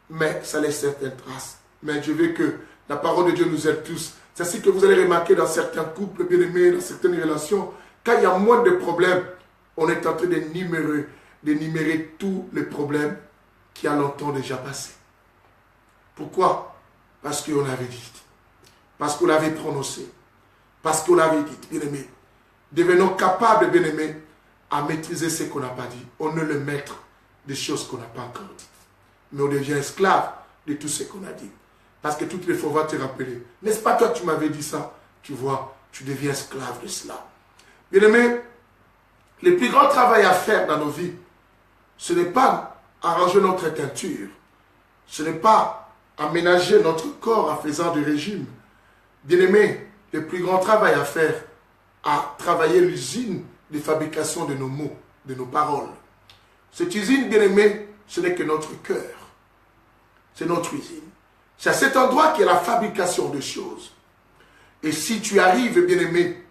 Speaker 1: Mais ça laisse certaines traces. Mais je veux que la parole de Dieu nous aide tous. C'est ce que vous allez remarquer dans certains couples, bien-aimés, dans certaines relations. Quand il y a moins de problèmes, on est en train d'énumérer tous les problèmes qui a longtemps déjà passé. Pourquoi? Parce qu'on l'avait dit. Parce qu'on l'avait prononcé. Parce qu'on l'avait dit, bien-aimé. Devenons capables, bien-aimés, à maîtriser ce qu'on n'a pas dit. On est le maître des choses qu'on n'a pas encore dites. Mais on devient esclave de tout ce qu'on a dit. Parce que toutes les fois, on va te rappeler. N'est-ce pas toi, tu m'avais dit ça? Tu vois, tu deviens esclave de cela. Bien-aimés, le plus grand travail à faire dans nos vies, ce n'est pas arranger notre teinture. Ce n'est pas aménager notre corps en faisant du régime. Bien-aimés, le plus grand travail à faire, à travailler l'usine de fabrication de nos mots, de nos paroles. Cette usine, bien-aimé, ce n'est que notre cœur. C'est notre usine. C'est à cet endroit qu'il y a la fabrication de choses. Et si tu arrives, bien-aimé,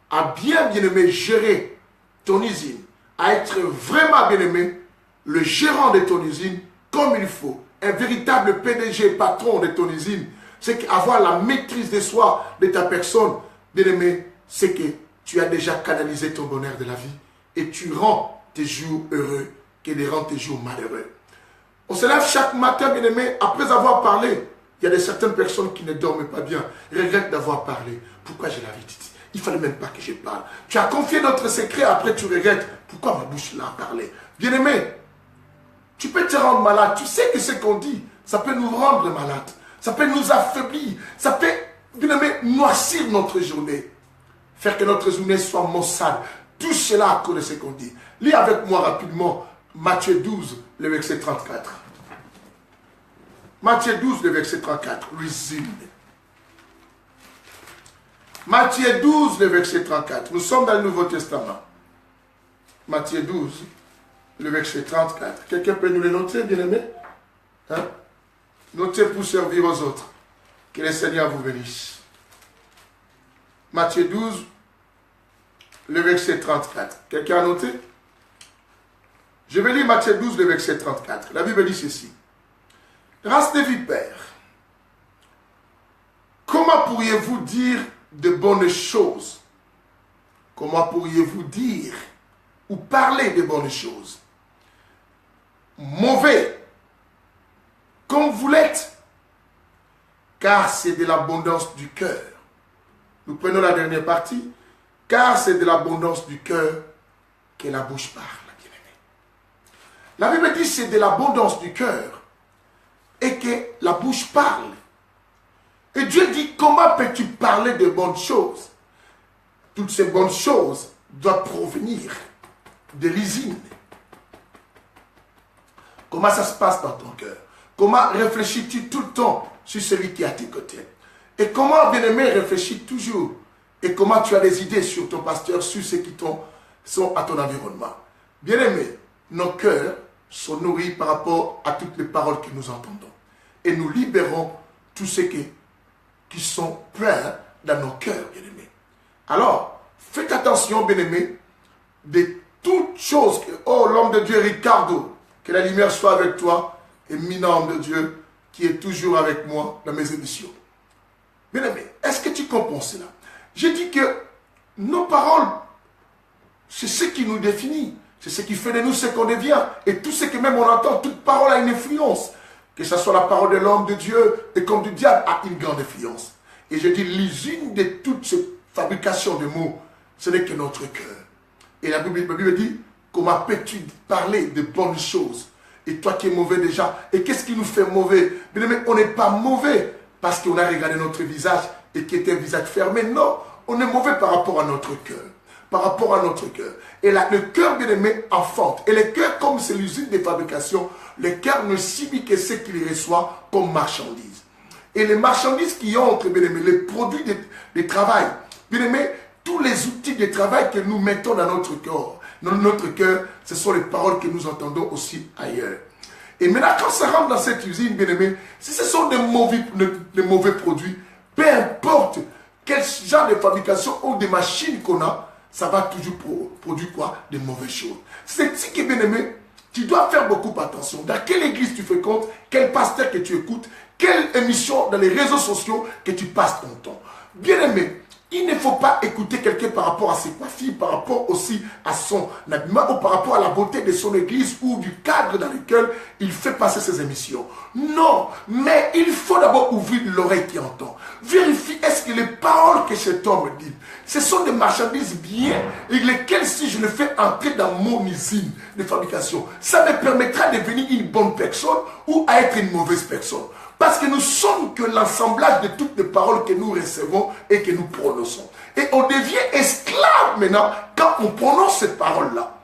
Speaker 1: à bien-aimé, gérer ton usine, à être vraiment, bien-aimé, le gérant de ton usine comme il faut, un véritable PDG, patron de ton usine, c'est qu'avoir la maîtrise de soi, de ta personne, bien-aimé, c'est que tu as déjà canalisé ton bonheur de la vie et tu rends tes jours heureux que de rendre tes jours malheureux. On se lève chaque matin, bien-aimé, après avoir parlé. Il y a certaines personnes qui ne dorment pas bien, regrettent d'avoir parlé. Pourquoi je l'avais dit? Il ne fallait même pas que je parle. Tu as confié notre secret, après tu regrettes. Pourquoi ma bouche l'a parlé? Bien-aimé, tu peux te rendre malade. Tu sais que ce qu'on dit, ça peut nous rendre malades. Ça peut nous affaiblir. Ça peut, bien-aimé, noircir notre journée. Faire que notre journée soit maussade. Tout cela à cause de ce qu'on dit. Lis avec moi rapidement Matthieu 12, le verset 34. Matthieu 12, le verset 34. Résume. Matthieu 12, le verset 34. Nous sommes dans le Nouveau Testament. Matthieu 12, le verset 34. Quelqu'un peut nous le noter, bien-aimé? Hein? Notez pour servir aux autres. Que le Seigneur vous bénisse. Matthieu 12, le verset 34. Quelqu'un a noté? Je vais lire Matthieu 12, le verset 34. La Bible dit ceci. Race de vipères, comment pourriez-vous dire de bonnes choses? Comment pourriez-vous dire ou parler de bonnes choses? Mauvais, comme vous l'êtes, car c'est de l'abondance du cœur. Nous prenons la dernière partie. Car c'est de l'abondance du cœur que la bouche parle, bien-aimé. La Bible dit c'est de l'abondance du cœur et que la bouche parle. Et Dieu dit, comment peux-tu parler de bonnes choses? Toutes ces bonnes choses doivent provenir de l'usine. Comment ça se passe dans ton cœur? Comment réfléchis-tu tout le temps sur celui qui est à tes côtés? Et comment, bien-aimé, réfléchis toujours? Et comment tu as des idées sur ton pasteur, sur ceux qui sont à ton environnement? Bien-aimé, nos cœurs sont nourris par rapport à toutes les paroles que nous entendons. Et nous libérons tous ceux qui sont pleins dans nos cœurs, bien-aimés. Alors, faites attention, bien-aimés, de toutes choses que, oh, l'homme de Dieu, Ricardo, que la lumière soit avec toi, éminent homme de Dieu, qui est toujours avec moi dans mes émissions. Bien-aimé, est-ce que tu comprends cela? Je dis que nos paroles, c'est ce qui nous définit. C'est ce qui fait de nous ce qu'on devient. Et tout ce que même on entend, toute parole a une influence. Que ce soit la parole de l'homme de Dieu et comme du diable a une grande influence. Et je dis, l'usine de toute cette fabrication de mots, ce n'est que notre cœur. Et la Bible dit, comment peux-tu parler de bonnes choses? Et toi qui es mauvais déjà, et qu'est-ce qui nous fait mauvais? Bien aimé, on n'est pas mauvais parce qu'on a regardé notre visage et qui était un visage fermé. Non, on est mauvais par rapport à notre cœur. Par rapport à notre cœur. Et là, le cœur, bien aimé, enfante. Et le cœur, comme c'est l'usine de fabrication, le cœur ne subit que ce qu'il reçoit comme marchandises. Et les marchandises qui entrent, bien aimé, les produits de travail, bien aimé, tous les outils de travail que nous mettons dans notre corps, dans notre cœur, ce sont les paroles que nous entendons aussi ailleurs. Et maintenant, quand ça rentre dans cette usine, bien aimé, si ce sont des mauvais produits, peu importe quel genre de fabrication ou de machines qu'on a, ça va toujours produire quoi? Des mauvaises choses. C'est ce qui est bien aimé. Tu dois faire beaucoup attention. Dans quelle église tu fréquentes, quel pasteur que tu écoutes, quelle émission dans les réseaux sociaux que tu passes ton temps. Bien aimé, il ne faut pas écouter quelqu'un par rapport à ses coiffures, par rapport aussi à son habillement ou par rapport à la beauté de son église ou du cadre dans lequel il fait passer ses émissions. Non, mais il faut d'abord ouvrir l'oreille qui entend. Vérifie, est-ce que les paroles que cet homme dit, ce sont des marchandises bien et lesquelles, si je le fais entrer dans mon usine de fabrication, ça me permettra de devenir une bonne personne ou à être une mauvaise personne. Parce que nous sommes que l'assemblage de toutes les paroles que nous recevons et que nous prononçons. Et on devient esclave maintenant quand on prononce cette parole-là.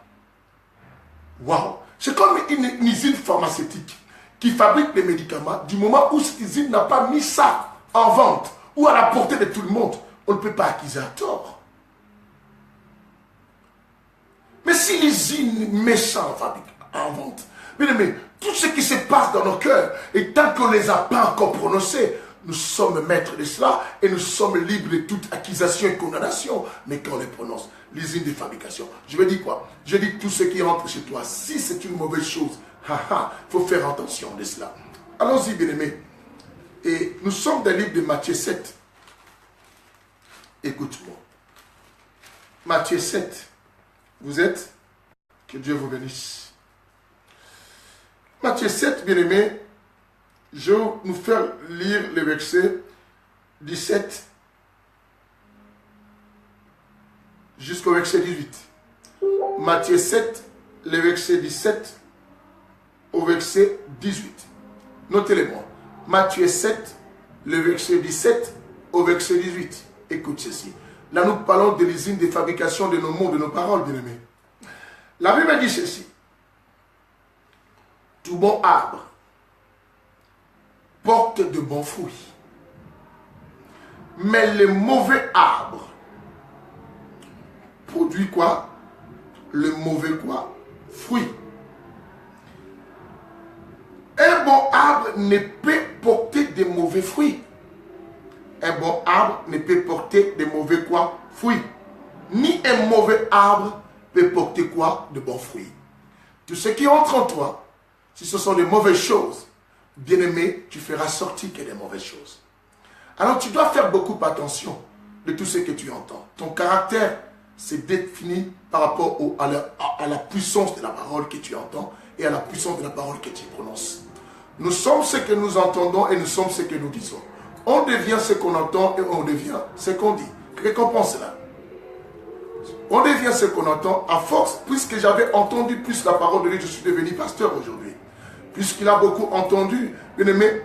Speaker 1: Waouh! C'est comme une usine pharmaceutique qui fabrique les médicaments. Du moment où cette usine n'a pas mis ça en vente ou à la portée de tout le monde, on ne peut pas accuser à tort. Mais si l'usine met ça en vente, mais tout ce qui se passe dans nos cœurs, et tant qu'on ne les a pas encore prononcés, nous sommes maîtres de cela et nous sommes libres de toute accusation et condamnation. Mais quand on les prononce, l'usine de fabrication, je veux dire quoi? Je dis tout ce qui rentre chez toi, si c'est une mauvaise chose, il faut faire attention de cela. Allons-y, bien-aimés. Et nous sommes dans le livre de Matthieu 7. Écoute-moi. Matthieu 7. Vous êtes? Que Dieu vous bénisse. Matthieu 7, bien-aimé, je vais nous faire lire le verset 17 jusqu'au verset 18. Matthieu 7, le verset 17 au verset 18. Notez-les-moi. Matthieu 7, le verset 17 au verset 18. Écoute ceci. Là, nous parlons de l'usine de fabrication de nos mots, de nos paroles, bien-aimés. La Bible dit ceci. Tout bon arbre porte de bons fruits. Mais le mauvais arbre produit quoi? Le mauvais quoi? Fruit. Un bon arbre ne peut porter de mauvais fruits. Un bon arbre ne peut porter de mauvais quoi? Fruits. Ni un mauvais arbre peut porter quoi? De bons fruits. Tout ce qui entre en toi, si ce sont de mauvaises choses, bien-aimé, tu feras sortir que des mauvaises choses. Alors tu dois faire beaucoup attention de tout ce que tu entends. Ton caractère se définit par rapport à la puissance de la parole que tu entends et à la puissance de la parole que tu prononces. Nous sommes ce que nous entendons et nous sommes ce que nous disons. On devient ce qu'on entend et on devient ce qu'on dit. Qu'est-ce qu'on pense là? On devient ce qu'on entend à force, puisque j'avais entendu plus la parole de Dieu, je suis devenu pasteur aujourd'hui. Puisqu'il a beaucoup entendu, bien aimé,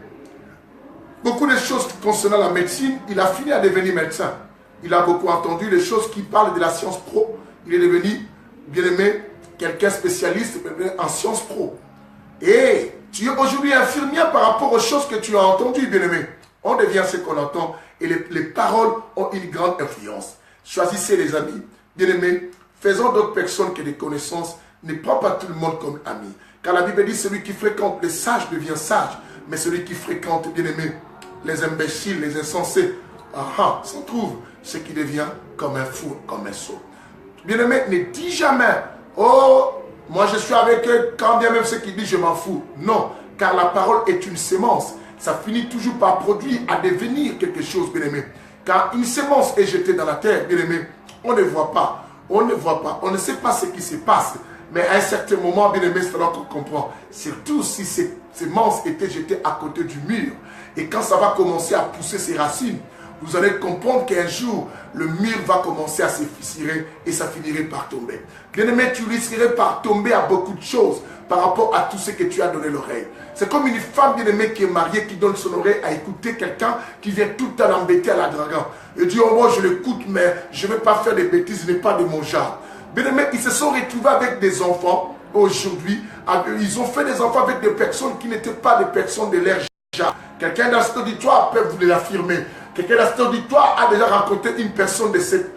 Speaker 1: beaucoup de choses concernant la médecine, il a fini à devenir médecin. Il a beaucoup entendu les choses qui parlent de la science pro. Il est devenu, bien aimé, quelqu'un spécialiste en science pro. Et tu es aujourd'hui infirmier par rapport aux choses que tu as entendues, bien aimé. On devient ce qu'on entend et les paroles ont une grande influence. Choisissez les amis, bien aimé. Faisons d'autres personnes que des connaissances. Ne prends pas tout le monde comme ami. Car la Bible dit, celui qui fréquente les sages devient sage. Mais celui qui fréquente, bien aimé, les imbéciles, les insensés, s'en trouve ce qui devient comme un fou, comme un sot. Bien aimé, ne dis jamais, oh, moi je suis avec eux, quand bien même ce qu'il dit, je m'en fous. Non, car la parole est une sémence. Ça finit toujours par produire, à devenir quelque chose, bien aimé. Car une sémence est jetée dans la terre, bien aimé. On ne voit pas, on ne voit pas, on ne sait pas ce qui se passe. Mais à un certain moment, bien aimé, c'est là qu'on comprend. Surtout si ces semences étaient jetées à côté du mur. Et quand ça va commencer à pousser ses racines, vous allez comprendre qu'un jour, le mur va commencer à se fissurer et ça finirait par tomber. Bien aimé, tu risquerais par tomber à beaucoup de choses par rapport à tout ce que tu as donné l'oreille. C'est comme une femme bien aimée qui est mariée, qui donne son oreille à écouter quelqu'un qui vient tout le temps l'embêter à la dragon. Et dit, oh moi je l'écoute, mais je ne vais pas faire des bêtises, ce n'est pas de mon genre. Bien aimé, ils se sont retrouvés avec des enfants aujourd'hui. Ils ont fait des enfants avec des personnes qui n'étaient pas des personnes de leur genre. Quelqu'un dans cet auditoire peut vous l'affirmer. Quelqu'un dans cet auditoire a déjà rencontré une personne de cette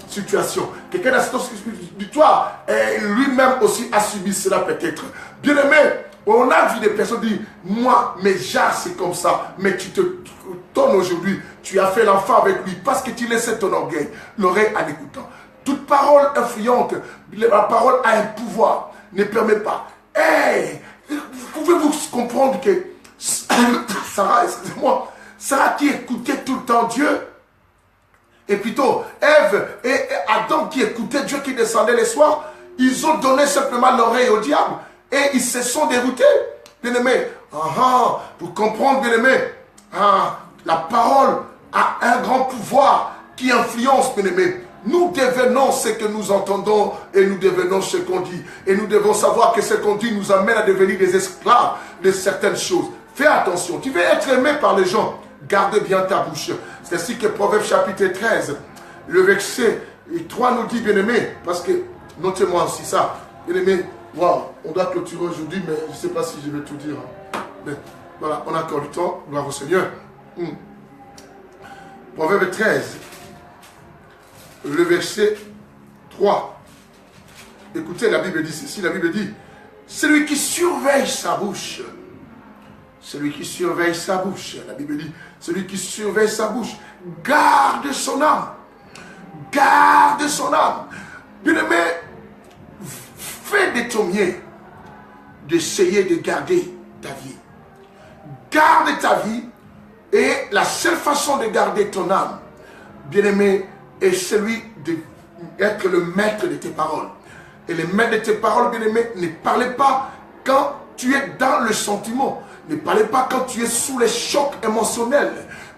Speaker 1: situation. Quelqu'un dans cet auditoire lui-même aussi a subi cela peut-être. Bien aimé, on a vu des personnes dire, moi, mes genres c'est comme ça. Mais tu te donnes aujourd'hui, tu as fait l'enfant avec lui parce que tu laissais ton orgueil, l'oreille en écoutant. Toute parole influente, la parole a un pouvoir, ne permet pas. Hey, pouvez-vous comprendre que Sarah, excusez-moi, Sarah qui écoutait tout le temps Dieu, et plutôt Ève et Adam qui écoutaient Dieu qui descendait les soirs, ils ont donné simplement l'oreille au diable et ils se sont déroutés. Bien-aimé, pour comprendre, bien-aimé, la parole a un grand pouvoir qui influence, bien-aimé. Nous devenons ce que nous entendons et nous devenons ce qu'on dit. Et nous devons savoir que ce qu'on dit nous amène à devenir des esclaves de certaines choses. Fais attention, tu veux être aimé par les gens, garde bien ta bouche. C'est ainsi que Proverbe chapitre 13, le verset 3 nous dit, bien-aimé, parce que, notez-moi aussi ça, bien-aimé, wow, on doit clôturer aujourd'hui, mais je ne sais pas si je vais tout dire. Mais voilà, on a encore le temps, gloire au Seigneur. Proverbe 13, le verset 3. Écoutez, la Bible dit ceci, la Bible dit, celui qui surveille sa bouche, celui qui surveille sa bouche, la Bible dit, celui qui surveille sa bouche, garde son âme, garde son âme. Bien-aimé, fais de ton mieux d'essayer de garder ta vie. Garde ta vie et la seule façon de garder ton âme, bien-aimé, est celui d'être le maître de tes paroles. Et le maître de tes paroles, bien-aimé, ne parlez pas quand tu es dans le sentiment. Ne parlez pas quand tu es sous les chocs émotionnels.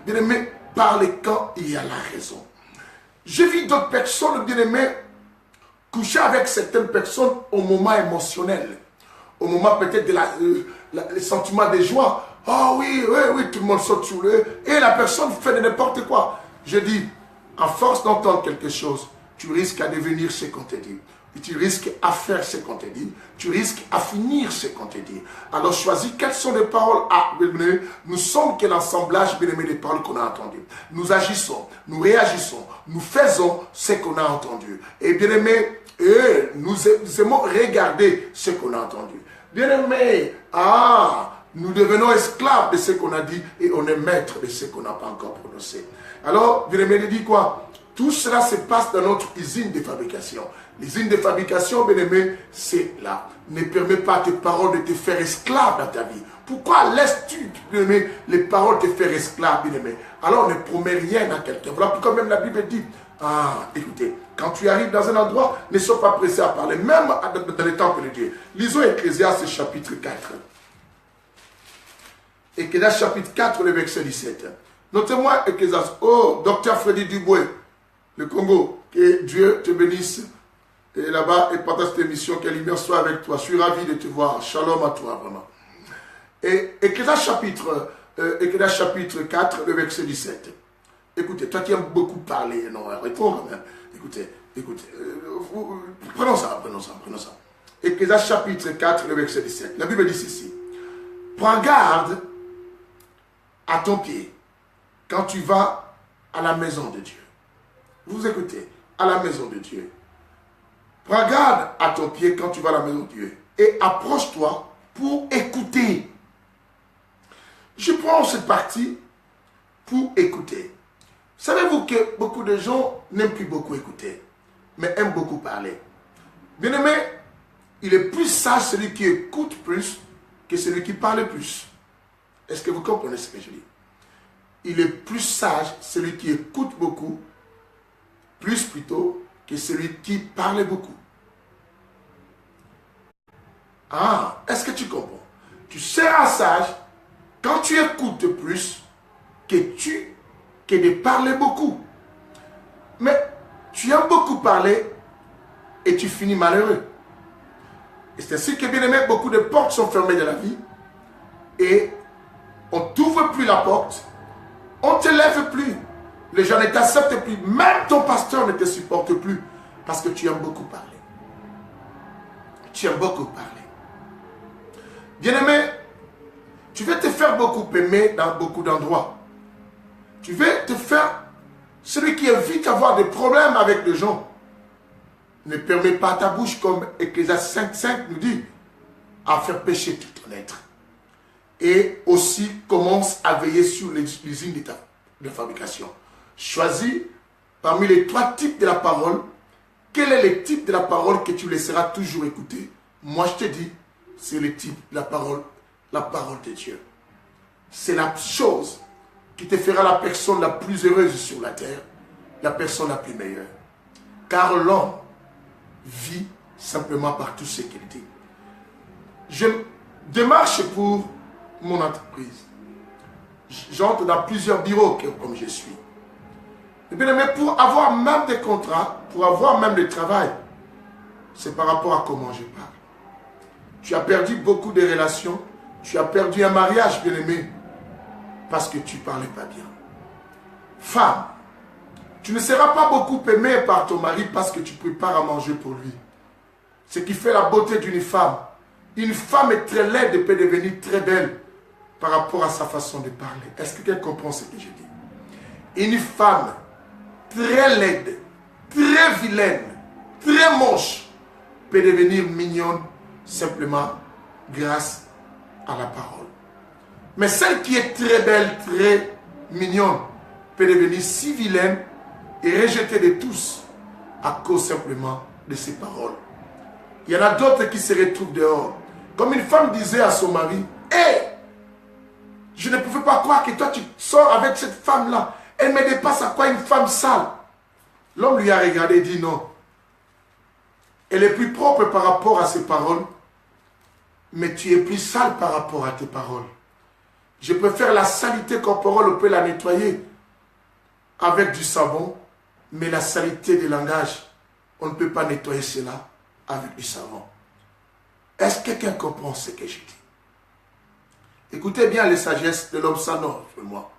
Speaker 1: Bien-aimé, parlez quand il y a la raison. J'ai vu d'autres personnes, bien-aimées, coucher avec certaines personnes au moment émotionnel. Au moment peut-être de les sentiments de joie. Oh oui, oui, oui, tout le monde saute sur le... Et la personne fait de n'importe quoi. Je dis, à force d'entendre quelque chose, tu risques à devenir ce qu'on te dit. Tu risques à faire ce qu'on te dit. Tu risques à finir ce qu'on te dit. Alors choisis quelles sont les paroles à mener. Nous sommes que l'assemblage, bien aimé, des paroles qu'on a entendues. Nous agissons, nous réagissons, nous faisons ce qu'on a entendu. Et bien aimé, nous aimons regarder ce qu'on a entendu. Bien aimé, nous devenons esclaves de ce qu'on a dit et on est maître de ce qu'on n'a pas encore prononcé. Alors, bien aimé, il dit quoi? Tout cela se passe dans notre usine de fabrication. L'usine de fabrication, bien aimé, c'est là. Ne permets pas à tes paroles de te faire esclave dans ta vie. Pourquoi laisses-tu, bien aimé, les paroles te faire esclave, bien aimé? Alors ne promets rien à quelqu'un. Voilà pourquoi même la Bible dit, écoutez, quand tu arrives dans un endroit, ne sois pas pressé à parler, même dans le temple de Dieu. Lisons Ecclésiaste chapitre 4. Ecclésiaste chapitre 4, le verset 17. Notez-moi Ecclésiaste. Oh, docteur Freddy Dubois, le Congo, que Dieu te bénisse. Et là-bas, et partage cette émission, que la lumière soit avec toi. Je suis ravi de te voir. Shalom à toi, vraiment. Et Ecclésiaste chapitre 4, le verset 17. Écoutez, toi qui aimes beaucoup parler, non, réponds quand même. Écoutez, prenons ça. Ecclésiaste chapitre 4, le verset 17. La Bible dit ceci. Prends garde à ton pied quand tu vas à la maison de Dieu. Vous écoutez, à la maison de Dieu. Prends garde à ton pied quand tu vas à la maison de Dieu. Et approche-toi pour écouter. Je prends cette partie pour écouter. Savez-vous que beaucoup de gens n'aiment plus beaucoup écouter, mais aiment beaucoup parler. Bien aimé, il est plus sage celui qui écoute plus que celui qui parle plus. Est-ce que vous comprenez ce que je dis? Il est plus sage celui qui écoute beaucoup, plus plutôt, que celui qui parle beaucoup. Est-ce que tu comprends? Tu seras sage quand tu écoutes plus que de parler beaucoup. Mais tu aimes beaucoup parler et tu finis malheureux. Et c'est ainsi que, bien aimé, beaucoup de portes sont fermées dans la vie et on ne t'ouvre plus la porte, on ne te lève plus, les gens ne t'acceptent plus, même ton pasteur ne te supporte plus parce que tu aimes beaucoup parler. Tu aimes beaucoup parler. Bien-aimé, tu veux te faire beaucoup aimer dans beaucoup d'endroits. Tu veux te faire celui qui évite d'avoir des problèmes avec les gens. Ne permets pas à ta bouche, comme Ecclésiaste 5.5 nous dit, à faire pécher tout ton être. Et aussi commence à veiller sur l'usine de fabrication. Choisis parmi les 3 types de la parole, quel est le type de la parole que tu laisseras toujours écouter. Moi je te dis, c'est le type de la parole de Dieu. C'est la chose qui te fera la personne la plus heureuse sur la terre, la personne la plus meilleure. Car l'homme vit simplement par tout ce qu'il dit. Je démarche pour mon entreprise. J'entre dans plusieurs bureaux comme je suis. Et bien, mais pour avoir même des contrats, pour avoir même des travail, c'est par rapport à comment je parle. Tu as perdu beaucoup de relations, tu as perdu un mariage, bien aimé, parce que tu ne parlais pas bien. Femme, tu ne seras pas beaucoup aimée par ton mari parce que tu prépares à manger pour lui. Ce qui fait la beauté d'une femme. Une femme est très laide et peut devenir très belle par rapport à sa façon de parler. Est-ce que quelqu'un comprend ce que je dis? Une femme très laide, très vilaine, très moche peut devenir mignonne simplement grâce à la parole. Mais celle qui est très belle, très mignonne, peut devenir si vilaine et rejetée de tous à cause simplement de ses paroles. Il y en a d'autres qui se retrouvent dehors. Comme une femme disait à son mari, « Hé, je ne pouvais pas croire que toi tu sors avec cette femme-là. Elle me dépasse à quoi une femme sale ?» L'homme lui a regardé et dit, « Non. Elle est plus propre par rapport à ses paroles, mais tu es plus sale par rapport à tes paroles. Je préfère la saleté corporelle, on peut la nettoyer avec du savon, Mais la saleté des langages, on ne peut pas nettoyer cela avec du savon. Est-ce que quelqu'un comprend ce que je dis? Écoutez bien les sagesses de l'homme sans nom, moi.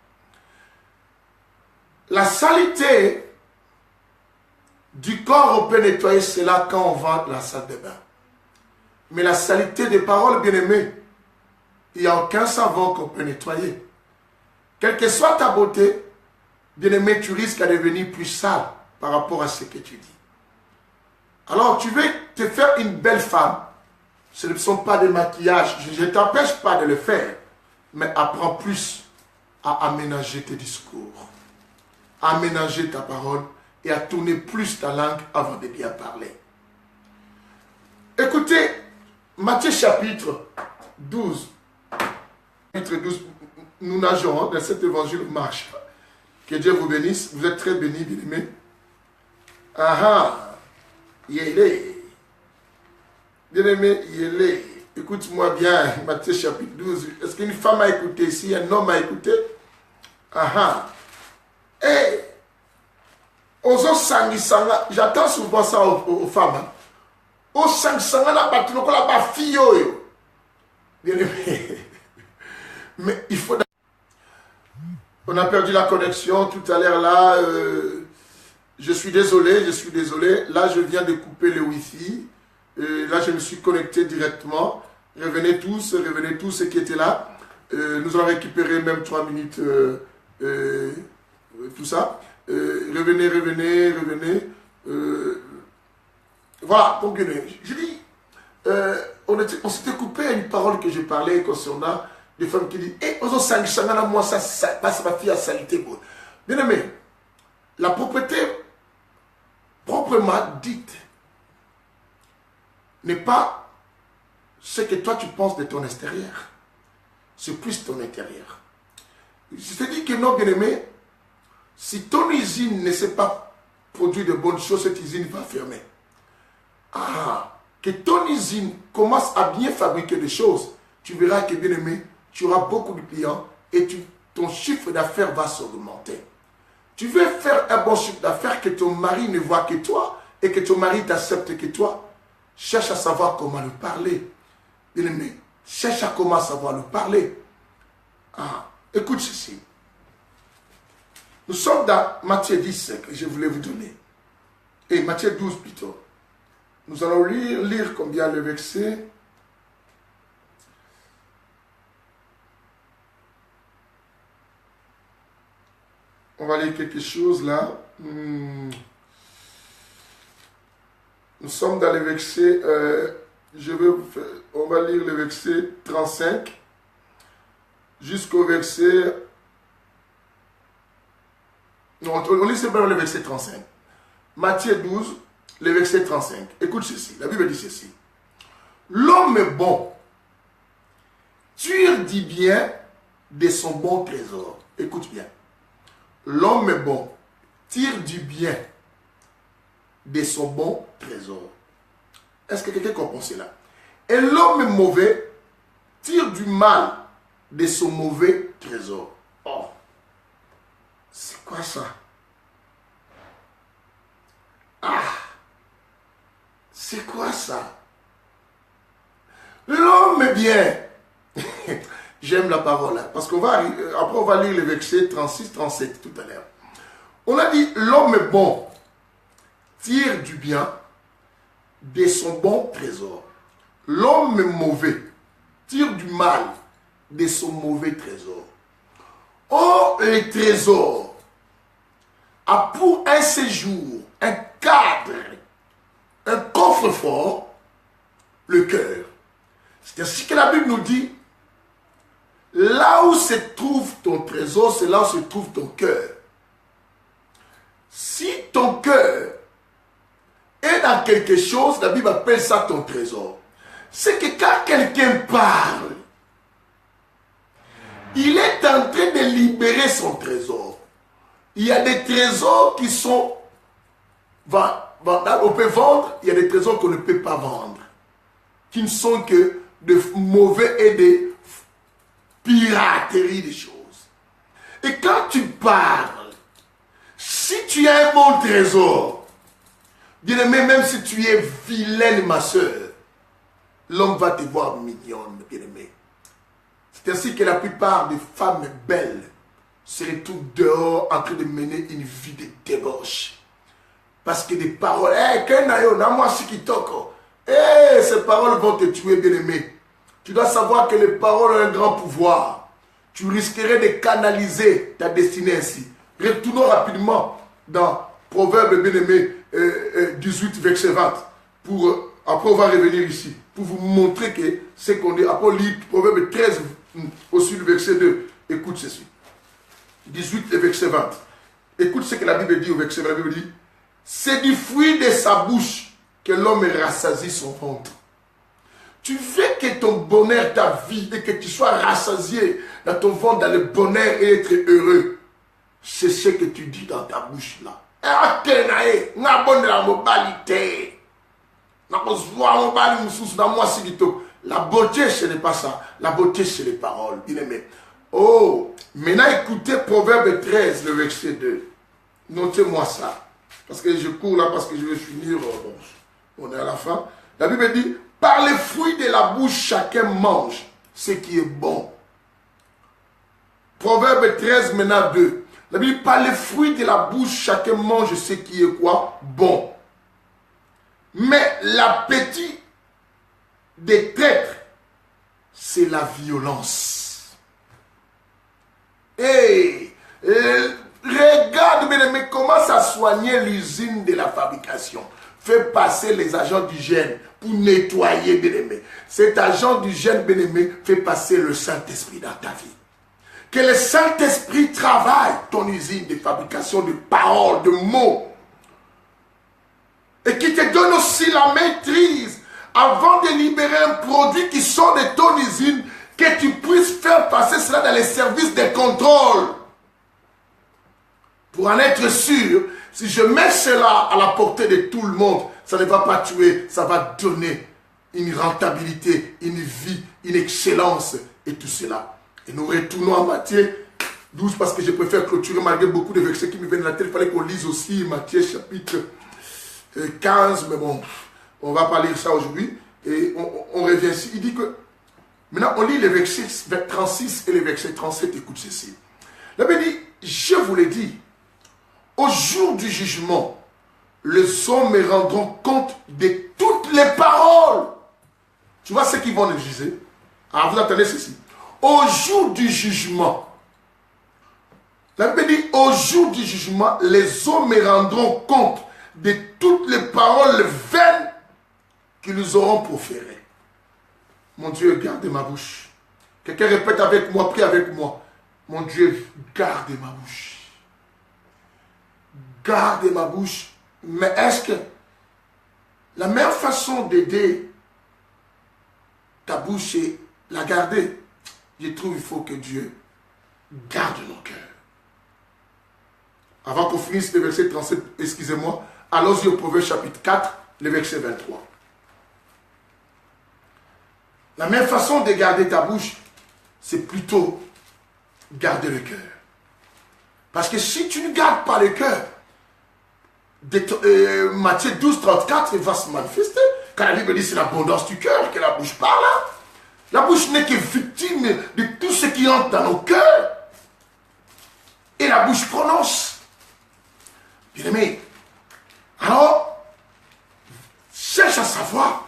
Speaker 1: La saleté du corps, on peut nettoyer cela quand on va dans la salle de bain. Mais la saleté des paroles, bien aimées, il n'y a aucun savon qu'on peut nettoyer. Quelle que soit ta beauté, bien aimé, tu risques à devenir plus sale par rapport à ce que tu dis. Alors, tu veux te faire une belle femme, ce ne sont pas des maquillages. Je ne t'empêche pas de le faire, mais apprends plus à aménager tes discours, à aménager ta parole et à tourner plus ta langue avant de bien parler. Écoutez, Matthieu chapitre 12. Chapitre 12, nous nageons dans cet évangile marche. Que Dieu vous bénisse. Vous êtes très bénis, bien-aimés. Yélé. Bien-aimé, yélé. Écoute-moi bien, Matthieu chapitre 12. Est-ce qu'une femme a écouté ici, un homme a écouté? J'attends souvent ça aux femmes. Au sang la battu la ba fille. Bien-aimé. Mais il faut... On a perdu la connexion tout à l'heure là. Je suis désolé. Là, je viens de couper le Wi-Fi. Là, je me suis connecté directement. Revenez tous ceux qui étaient là. Nous allons récupérer même 3 minutes. Tout ça. Revenez. Voilà. Donc, je dis, on s'était coupé à une parole que je parlais concernant des femmes qui disent, moi, ça passe ma fille à salité. Bien aimé, la propriété proprement dite n'est pas ce que toi tu penses de ton extérieur. C'est plus ton intérieur. C'est-à-dire que non, bien aimé, si ton usine ne sait pas produire de bonnes choses, cette usine va fermer. Que ton usine commence à bien fabriquer des choses, tu verras que, bien aimé, tu auras beaucoup de clients et ton chiffre d'affaires va s'augmenter. Tu veux faire un bon chiffre d'affaires, que ton mari ne voit que toi et que ton mari t'accepte que toi. Cherche à savoir comment lui parler. Bien aimé, cherche à comment savoir lui parler. Écoute ceci. Nous sommes dans Matthieu 10 que je voulais vous donner. Et Matthieu 12 plutôt. Nous allons lire combien le verset. On va lire quelque chose là. Nous sommes dans le verset. On va lire le verset 35 jusqu'au verset. Non, on lit simplement le verset 35. Matthieu 12, le verset 35. Écoute ceci. La Bible dit ceci. L'homme bon tire du bien de son bon trésor. Écoute bien. L'homme bon tire du bien de son bon trésor. Est-ce que quelqu'un comprend cela? Et l'homme mauvais tire du mal de son mauvais trésor. Oh, c'est quoi ça? C'est quoi ça? L'homme bien. J'aime la parole, hein, parce qu'on va après on va lire les versets 36-37 tout à l'heure. On a dit l'homme bon tire du bien de son bon trésor. L'homme mauvais tire du mal de son mauvais trésor. Or, le trésor a pour un séjour, un cadre, un coffre-fort, le cœur. C'est ainsi que la Bible nous dit, là où se trouve ton trésor, c'est là où se trouve ton cœur. Si ton cœur est dans quelque chose, la Bible appelle ça ton trésor. C'est que quand quelqu'un parle, il est en train de libérer son trésor. Il y a des trésors qui sont... on peut vendre, il y a des trésors qu'on ne peut pas vendre. Qui ne sont que de mauvais et de piraterie des choses. Et quand tu parles, si si tu as un bon trésor, bien-aimé, même si tu es vilaine, ma soeur, l'homme va te voir mignonne, bien-aimé. C'est ainsi que la plupart des femmes belles se retrouvent dehors en train de mener une vie de débauche. Parce que des paroles, ces paroles vont te tuer, bien-aimé. Tu dois savoir que les paroles ont un grand pouvoir. Tu risquerais de canaliser ta destinée ainsi. Retournons rapidement dans Proverbe, bien-aimé, 18, verset 20. Après, on va revenir ici. Pour vous montrer que ce qu'on dit. Après, on lit Proverbe 13, aussi le verset 2. Écoute ceci. 18 et verset 20. Écoute ce que la Bible dit au verset 20. La Bible dit, c'est du fruit de sa bouche que l'homme rassasie son ventre. Tu veux que ton bonheur, ta vie, et que tu sois rassasié dans ton ventre, dans le bonheur et être heureux. C'est ce que tu dis dans ta bouche là. La beauté, ce n'est pas ça. La beauté, c'est les paroles. Bien-aimé. Oh, maintenant écoutez Proverbe 13, le verset 2. Notez-moi ça. Parce que je cours là, parce que je vais finir. Bon, on est à la fin. La Bible dit, par les fruits de la bouche, chacun mange ce qui est bon. Proverbe 13, maintenant 2. La Bible dit, par les fruits de la bouche, chacun mange ce qui est quoi? Bon. Mais l'appétit des traîtres, c'est la violence. Et regarde, bien-aimé, comment ça soignait l'usine de la fabrication. Fait passer les agents d'hygiène pour nettoyer, bien-aimé. Cet agent d'hygiène, bien-aimé, fait passer le Saint-Esprit dans ta vie. Que le Saint-Esprit travaille ton usine de fabrication de paroles, de mots. Et qui te donne aussi la maîtrise avant de libérer un produit qui sort de ton usine, que tu puisses faire passer cela dans les services de contrôle. Pour en être sûr, si je mets cela à la portée de tout le monde, ça ne va pas tuer, ça va donner une rentabilité, une vie, une excellence et tout cela. Et nous retournons à Matthieu 12 parce que je préfère clôturer malgré beaucoup de versets qui me viennent de la tête. Il fallait qu'on lise aussi Matthieu chapitre 15, mais bon, on ne va pas lire ça aujourd'hui. Et on revient ici. Il dit que, maintenant on lit les versets 36 et les versets 37, écoute ceci. La Bible dit, je vous l'ai dit, au jour du jugement, les hommes me rendront compte de toutes les paroles. Tu vois ce qu'ils vont nous juger? Alors vous entendez ceci. Au jour du jugement, la Bible dit, au jour du jugement, les hommes me rendront compte de toutes les paroles vaines qu'ils auront proférées. Mon Dieu, garde ma bouche. Quelqu'un répète avec moi, prie avec moi. Mon Dieu, garde ma bouche. Garde ma bouche. Mais est-ce que la meilleure façon d'aider ta bouche est la garder? Je trouve qu'il faut que Dieu garde nos cœurs. Avant qu'on finisse le verset 37, excusez-moi, allons-y au Proverbe chapitre 4, le verset 23. La meilleure façon de garder ta bouche, c'est plutôt garder le cœur. Parce que si tu ne gardes pas le cœur, Matthieu 12, 34, il va se manifester. Quand la Bible dit c'est l'abondance du cœur que la bouche parle. La bouche n'est que victime de tout ce qui entre dans nos cœurs. Et la bouche prononce. Bien aimé, alors, cherche à savoir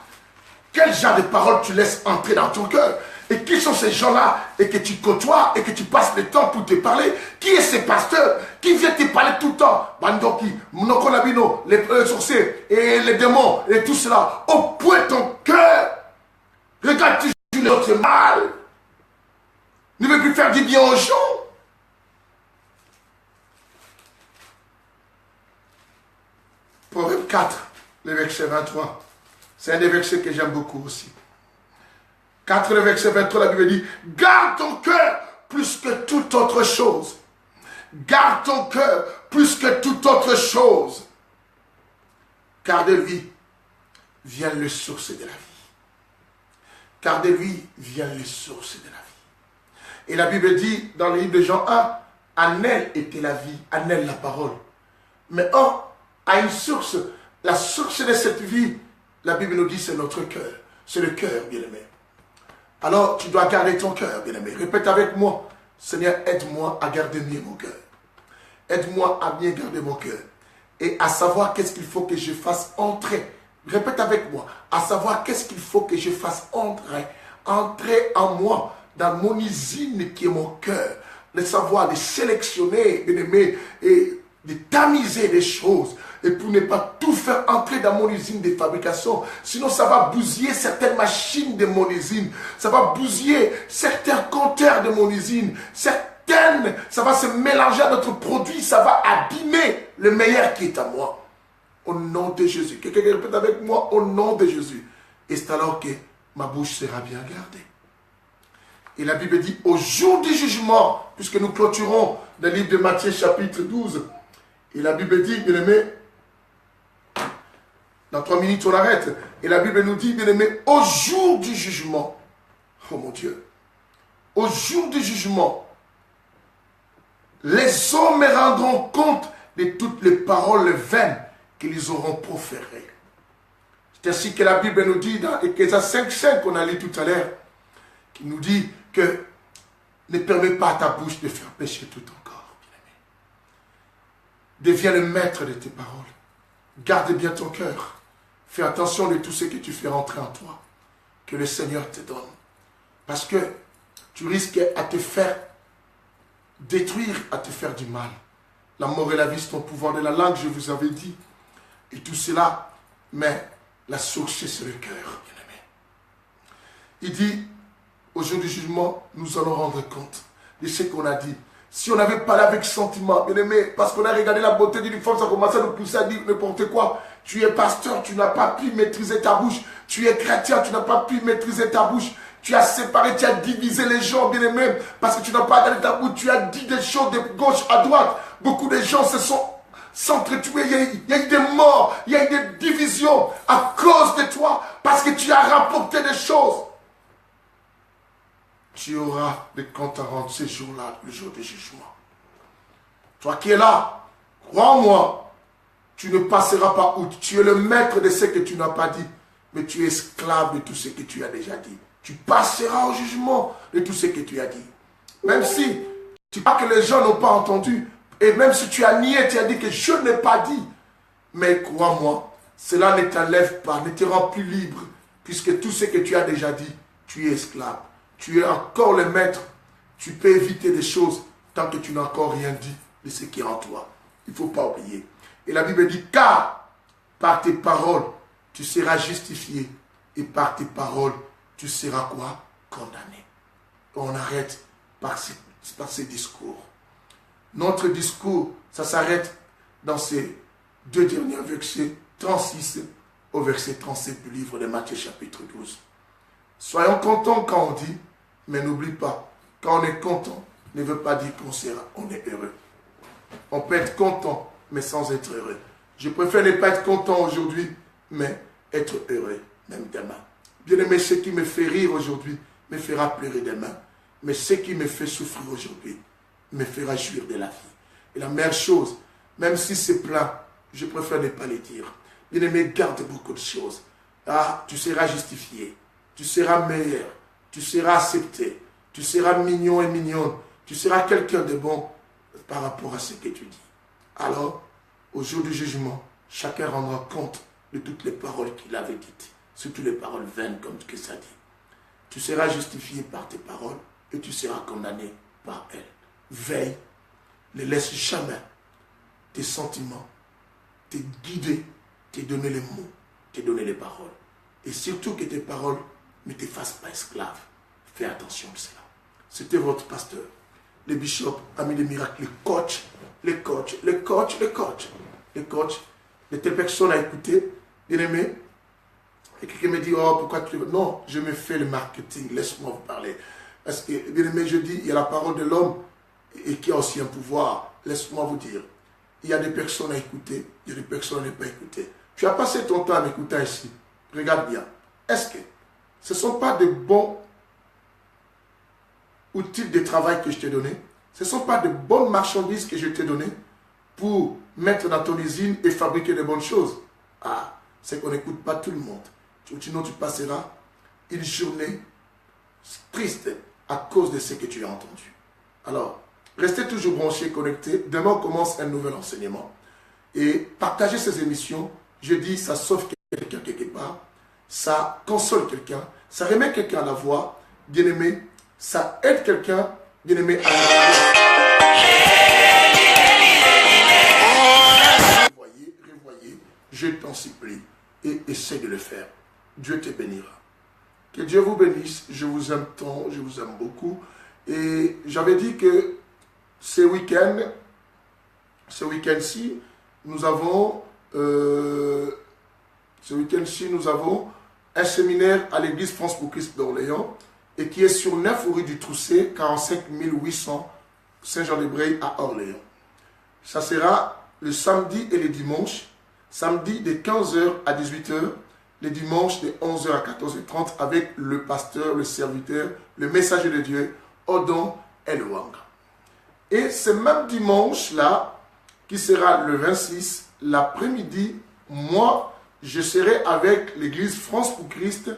Speaker 1: quel genre de paroles tu laisses entrer dans ton cœur. Et qui sont ces gens-là et que tu côtoies et que tu passes le temps pour te parler? Qui est ces pasteurs qui viennent te parler tout le temps? Bandoki, Mnokonabino, les sorciers et les démons et tout cela. Au point de ton cœur, regarde toujours l'autre mal. Ne veux plus faire du bien aux gens. Proverbe 4, le verset 23. C'est un des versets que j'aime beaucoup aussi. 4, le verset 23, la Bible dit, garde ton cœur plus que toute autre chose. Garde ton cœur plus que toute autre chose. Car de lui vient le source de la vie. Car de lui vient le source de la vie. Et la Bible dit dans le livre de Jean 1, en elle était la vie, en elle la parole. Mais or, à une source, la source de cette vie, la Bible nous dit c'est notre cœur. C'est le cœur, bien-aimé. Alors, tu dois garder ton cœur, bien-aimé. Répète avec moi, Seigneur, aide-moi à garder bien mon cœur. Aide-moi à bien garder mon cœur. Et à savoir qu'est-ce qu'il faut que je fasse entrer. Répète avec moi. À savoir qu'est-ce qu'il faut que je fasse entrer. Entrer en moi, dans mon usine qui est mon cœur. Le savoir de sélectionner, bien-aimé, et de tamiser les choses. Et pour ne pas tout faire entrer dans mon usine de fabrication. Sinon, ça va bousiller certaines machines de mon usine. Ça va bousiller certains compteurs de mon usine. Ça va se mélanger à notre produit. Ça va abîmer le meilleur qui est à moi. Au nom de Jésus. Quelqu'un répète avec moi, au nom de Jésus. Et c'est alors que ma bouche sera bien gardée. Et la Bible dit, au jour du jugement, puisque nous clôturons le livre de Matthieu chapitre 12. Et la Bible dit, bien aimé, dans 3 minutes on arrête. Et la Bible nous dit, bien aimé, au jour du jugement, oh mon Dieu, au jour du jugement, les hommes me rendront compte de toutes les paroles vaines qu'ils auront proférées. C'est ainsi que la Bible nous dit dans Ecclésiaste 5:5 qu'on a lu tout à l'heure, qui nous dit que ne permets pas à ta bouche de faire pécher tout ton corps, bien-aimé. Deviens le maître de tes paroles. Garde bien ton cœur. Fais attention de tout ce que tu fais rentrer en toi. Que le Seigneur te donne. Parce que tu risques à te faire détruire, à te faire du mal. La mort et la vie sont au pouvoir de la langue, je vous avais dit. Et tout cela, mais la source, c'est le cœur, bien-aimé. Il dit, au jour du jugement, nous allons rendre compte de ce qu'on a dit. Si on avait parlé avec sentiment, bien-aimé, parce qu'on a regardé la beauté de l'uniforme, ça commençait à nous pousser à dire n'importe quoi. Tu es pasteur, tu n'as pas pu maîtriser ta bouche. Tu es chrétien, tu n'as pas pu maîtriser ta bouche. Tu as séparé, tu as divisé les gens, bien-aimé, parce que tu n'as pas gardé ta bouche. Tu as dit des choses de gauche à droite. Beaucoup de gens se sont s'entretués. Il y a eu des morts, il y a eu des divisions à cause de toi, parce que tu as rapporté des choses. Tu auras des comptes à rendre ce jour-là, le jour du jugement. Toi qui es là, crois-moi, tu ne passeras pas outre. Tu es le maître de ce que tu n'as pas dit, mais tu es esclave de tout ce que tu as déjà dit. Tu passeras au jugement de tout ce que tu as dit. Même si tu crois que les gens n'ont pas entendu, et même si tu as nié, tu as dit que je n'ai pas dit, mais crois-moi, cela ne t'enlève pas, ne te rend plus libre, puisque tout ce que tu as déjà dit, tu es esclave. Tu es encore le maître. Tu peux éviter des choses tant que tu n'as encore rien dit de ce qui est en toi. Il ne faut pas oublier. Et la Bible dit, car par tes paroles, tu seras justifié. Et par tes paroles, tu seras quoi? Condamné. On arrête par ces discours. Notre discours, ça s'arrête dans ces 2 derniers versets, 36 au verset 37 du livre de Matthieu chapitre 12. Soyons contents quand on dit, mais n'oublie pas, quand on est content, ne veut pas dire qu'on est heureux. On peut être content, mais sans être heureux. Je préfère ne pas être content aujourd'hui, mais être heureux, même demain. Bien aimé, ce qui me fait rire aujourd'hui me fera pleurer demain. Mais ce qui me fait souffrir aujourd'hui me fera jouir de la vie. Et la meilleure chose, même si c'est plein, je préfère ne pas les dire. Bien aimé, garde beaucoup de choses. Ah, tu seras justifié. Tu seras meilleur, tu seras accepté, tu seras mignon et mignonne, tu seras quelqu'un de bon par rapport à ce que tu dis. Alors, au jour du jugement, chacun rendra compte de toutes les paroles qu'il avait dites, surtout les paroles vaines comme ce que ça dit. Tu seras justifié par tes paroles et tu seras condamné par elles. Veille, ne laisse jamais tes sentiments te guider, te donner les mots, te donner les paroles. Et surtout que tes paroles ne te fasse pas esclave. Fais attention à cela. C'était votre pasteur, le bishop, ami des miracles, les coachs, de telles personnes à écouter, bien aimé. Et quelqu'un me dit, oh, pourquoi tu veux? Non, je me fais le marketing, laisse-moi vous parler. Parce que, bien aimé, je dis, il y a la parole de l'homme et qui a aussi un pouvoir. Laisse-moi vous dire, il y a des personnes à écouter, il y a des personnes à ne pas écouter. Tu as passé ton temps à m'écouter ici. Regarde bien. Est-ce que ce ne sont pas de bons outils de travail que je t'ai donnés? Ce ne sont pas de bonnes marchandises que je t'ai données pour mettre dans ton usine et fabriquer de bonnes choses. Ah, c'est qu'on n'écoute pas tout le monde. Sinon, tu passeras une journée triste à cause de ce que tu as entendu. Alors, restez toujours branchés, connectés. Demain, on commence un nouvel enseignement. Et partagez ces émissions. Je dis, ça sauve quelqu'un quelque part. Ça console quelqu'un. Ça remet quelqu'un à la voie. Bien-aimé, ça aide quelqu'un, bien-aimé, à la revoyez, je t'en supplie, et essaie de le faire. Dieu te bénira. Que Dieu vous bénisse. Je vous aime tant, je vous aime beaucoup. Et j'avais dit que ce week-end-ci, nous avons un séminaire à l'église France pour Christ d'Orléans et qui est sur 9 rue du Trousset, 45 800 Saint-Jean-de-Bréil à Orléans. Ça sera le samedi et le dimanche. Samedi de 15h à 18h, le dimanche de 11h à 14h30 avec le pasteur, le serviteur, le messager de Dieu, Odon Elwanga. Et ce même dimanche-là, qui sera le 26, l'après-midi, moi, je serai avec l'église France pour Christ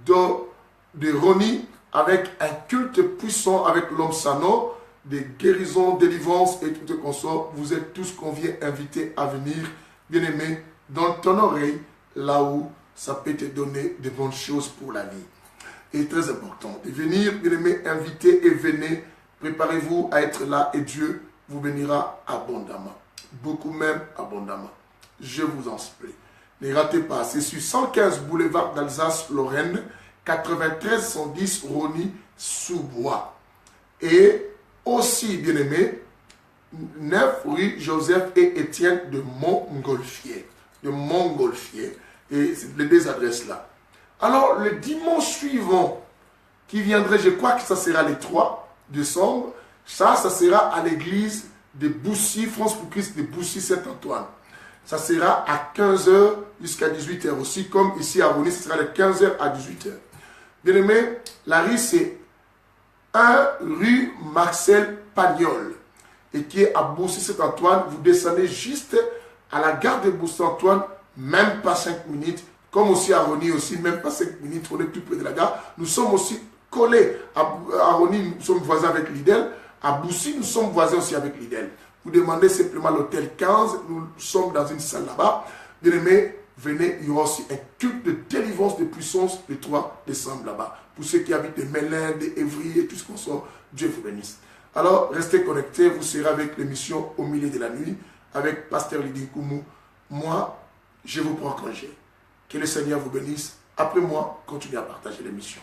Speaker 1: de Rony, avec un culte puissant avec l'homme Sano, des guérisons, délivrances et tout ce qu'on sort. Vous êtes tous conviés, invités à venir, bien-aimés, dans ton oreille, là où ça peut te donner de bonnes choses pour la vie. Et très important, de venir, bien-aimés, inviter et venez, préparez-vous à être là et Dieu vous bénira abondamment. Beaucoup même abondamment. Je vous en supplie. Ne ratez pas, c'est sur 115 boulevard d'Alsace-Lorraine, 93 110 Rony-sous-Bois. Et aussi, bien-aimé, 9 rue Joseph et Étienne de Montgolfier. Et c'est les deux adresses là. Alors, le dimanche suivant, qui viendrait, je crois que ça sera le 3 décembre, ça sera à l'église de Boussy, France pour Christ de Boussy Saint-Antoine. Ça sera à 15h jusqu'à 18h aussi, comme ici à Rony, ça sera de 15h à 18h. Bien aimé, la rue c'est 1 rue Marcel Pagnol et qui est à Boussy Saint-Antoine. Vous descendez juste à la gare de Boussy Saint-Antoine, même pas 5 minutes, comme aussi à Rony aussi, même pas 5 minutes, on est tout près de la gare. Nous sommes aussi collés à Rony, nous sommes voisins avec Lidl. À Boussy, nous sommes voisins aussi avec Lidl. Vous demandez simplement l'hôtel 15, nous sommes dans une salle là-bas. Bien aimés, venez, il y aura aussi un culte de délivrance de puissance le 3 décembre là-bas. Pour ceux qui habitent de Mélin, d'Evry et tout ce qu'on sort, Dieu vous bénisse. Alors, restez connectés, vous serez avec l'émission Au milieu de la nuit, avec Pasteur Lydie Koumou. Moi, je vous prends congé. Que le Seigneur vous bénisse. Après moi, continuez à partager l'émission.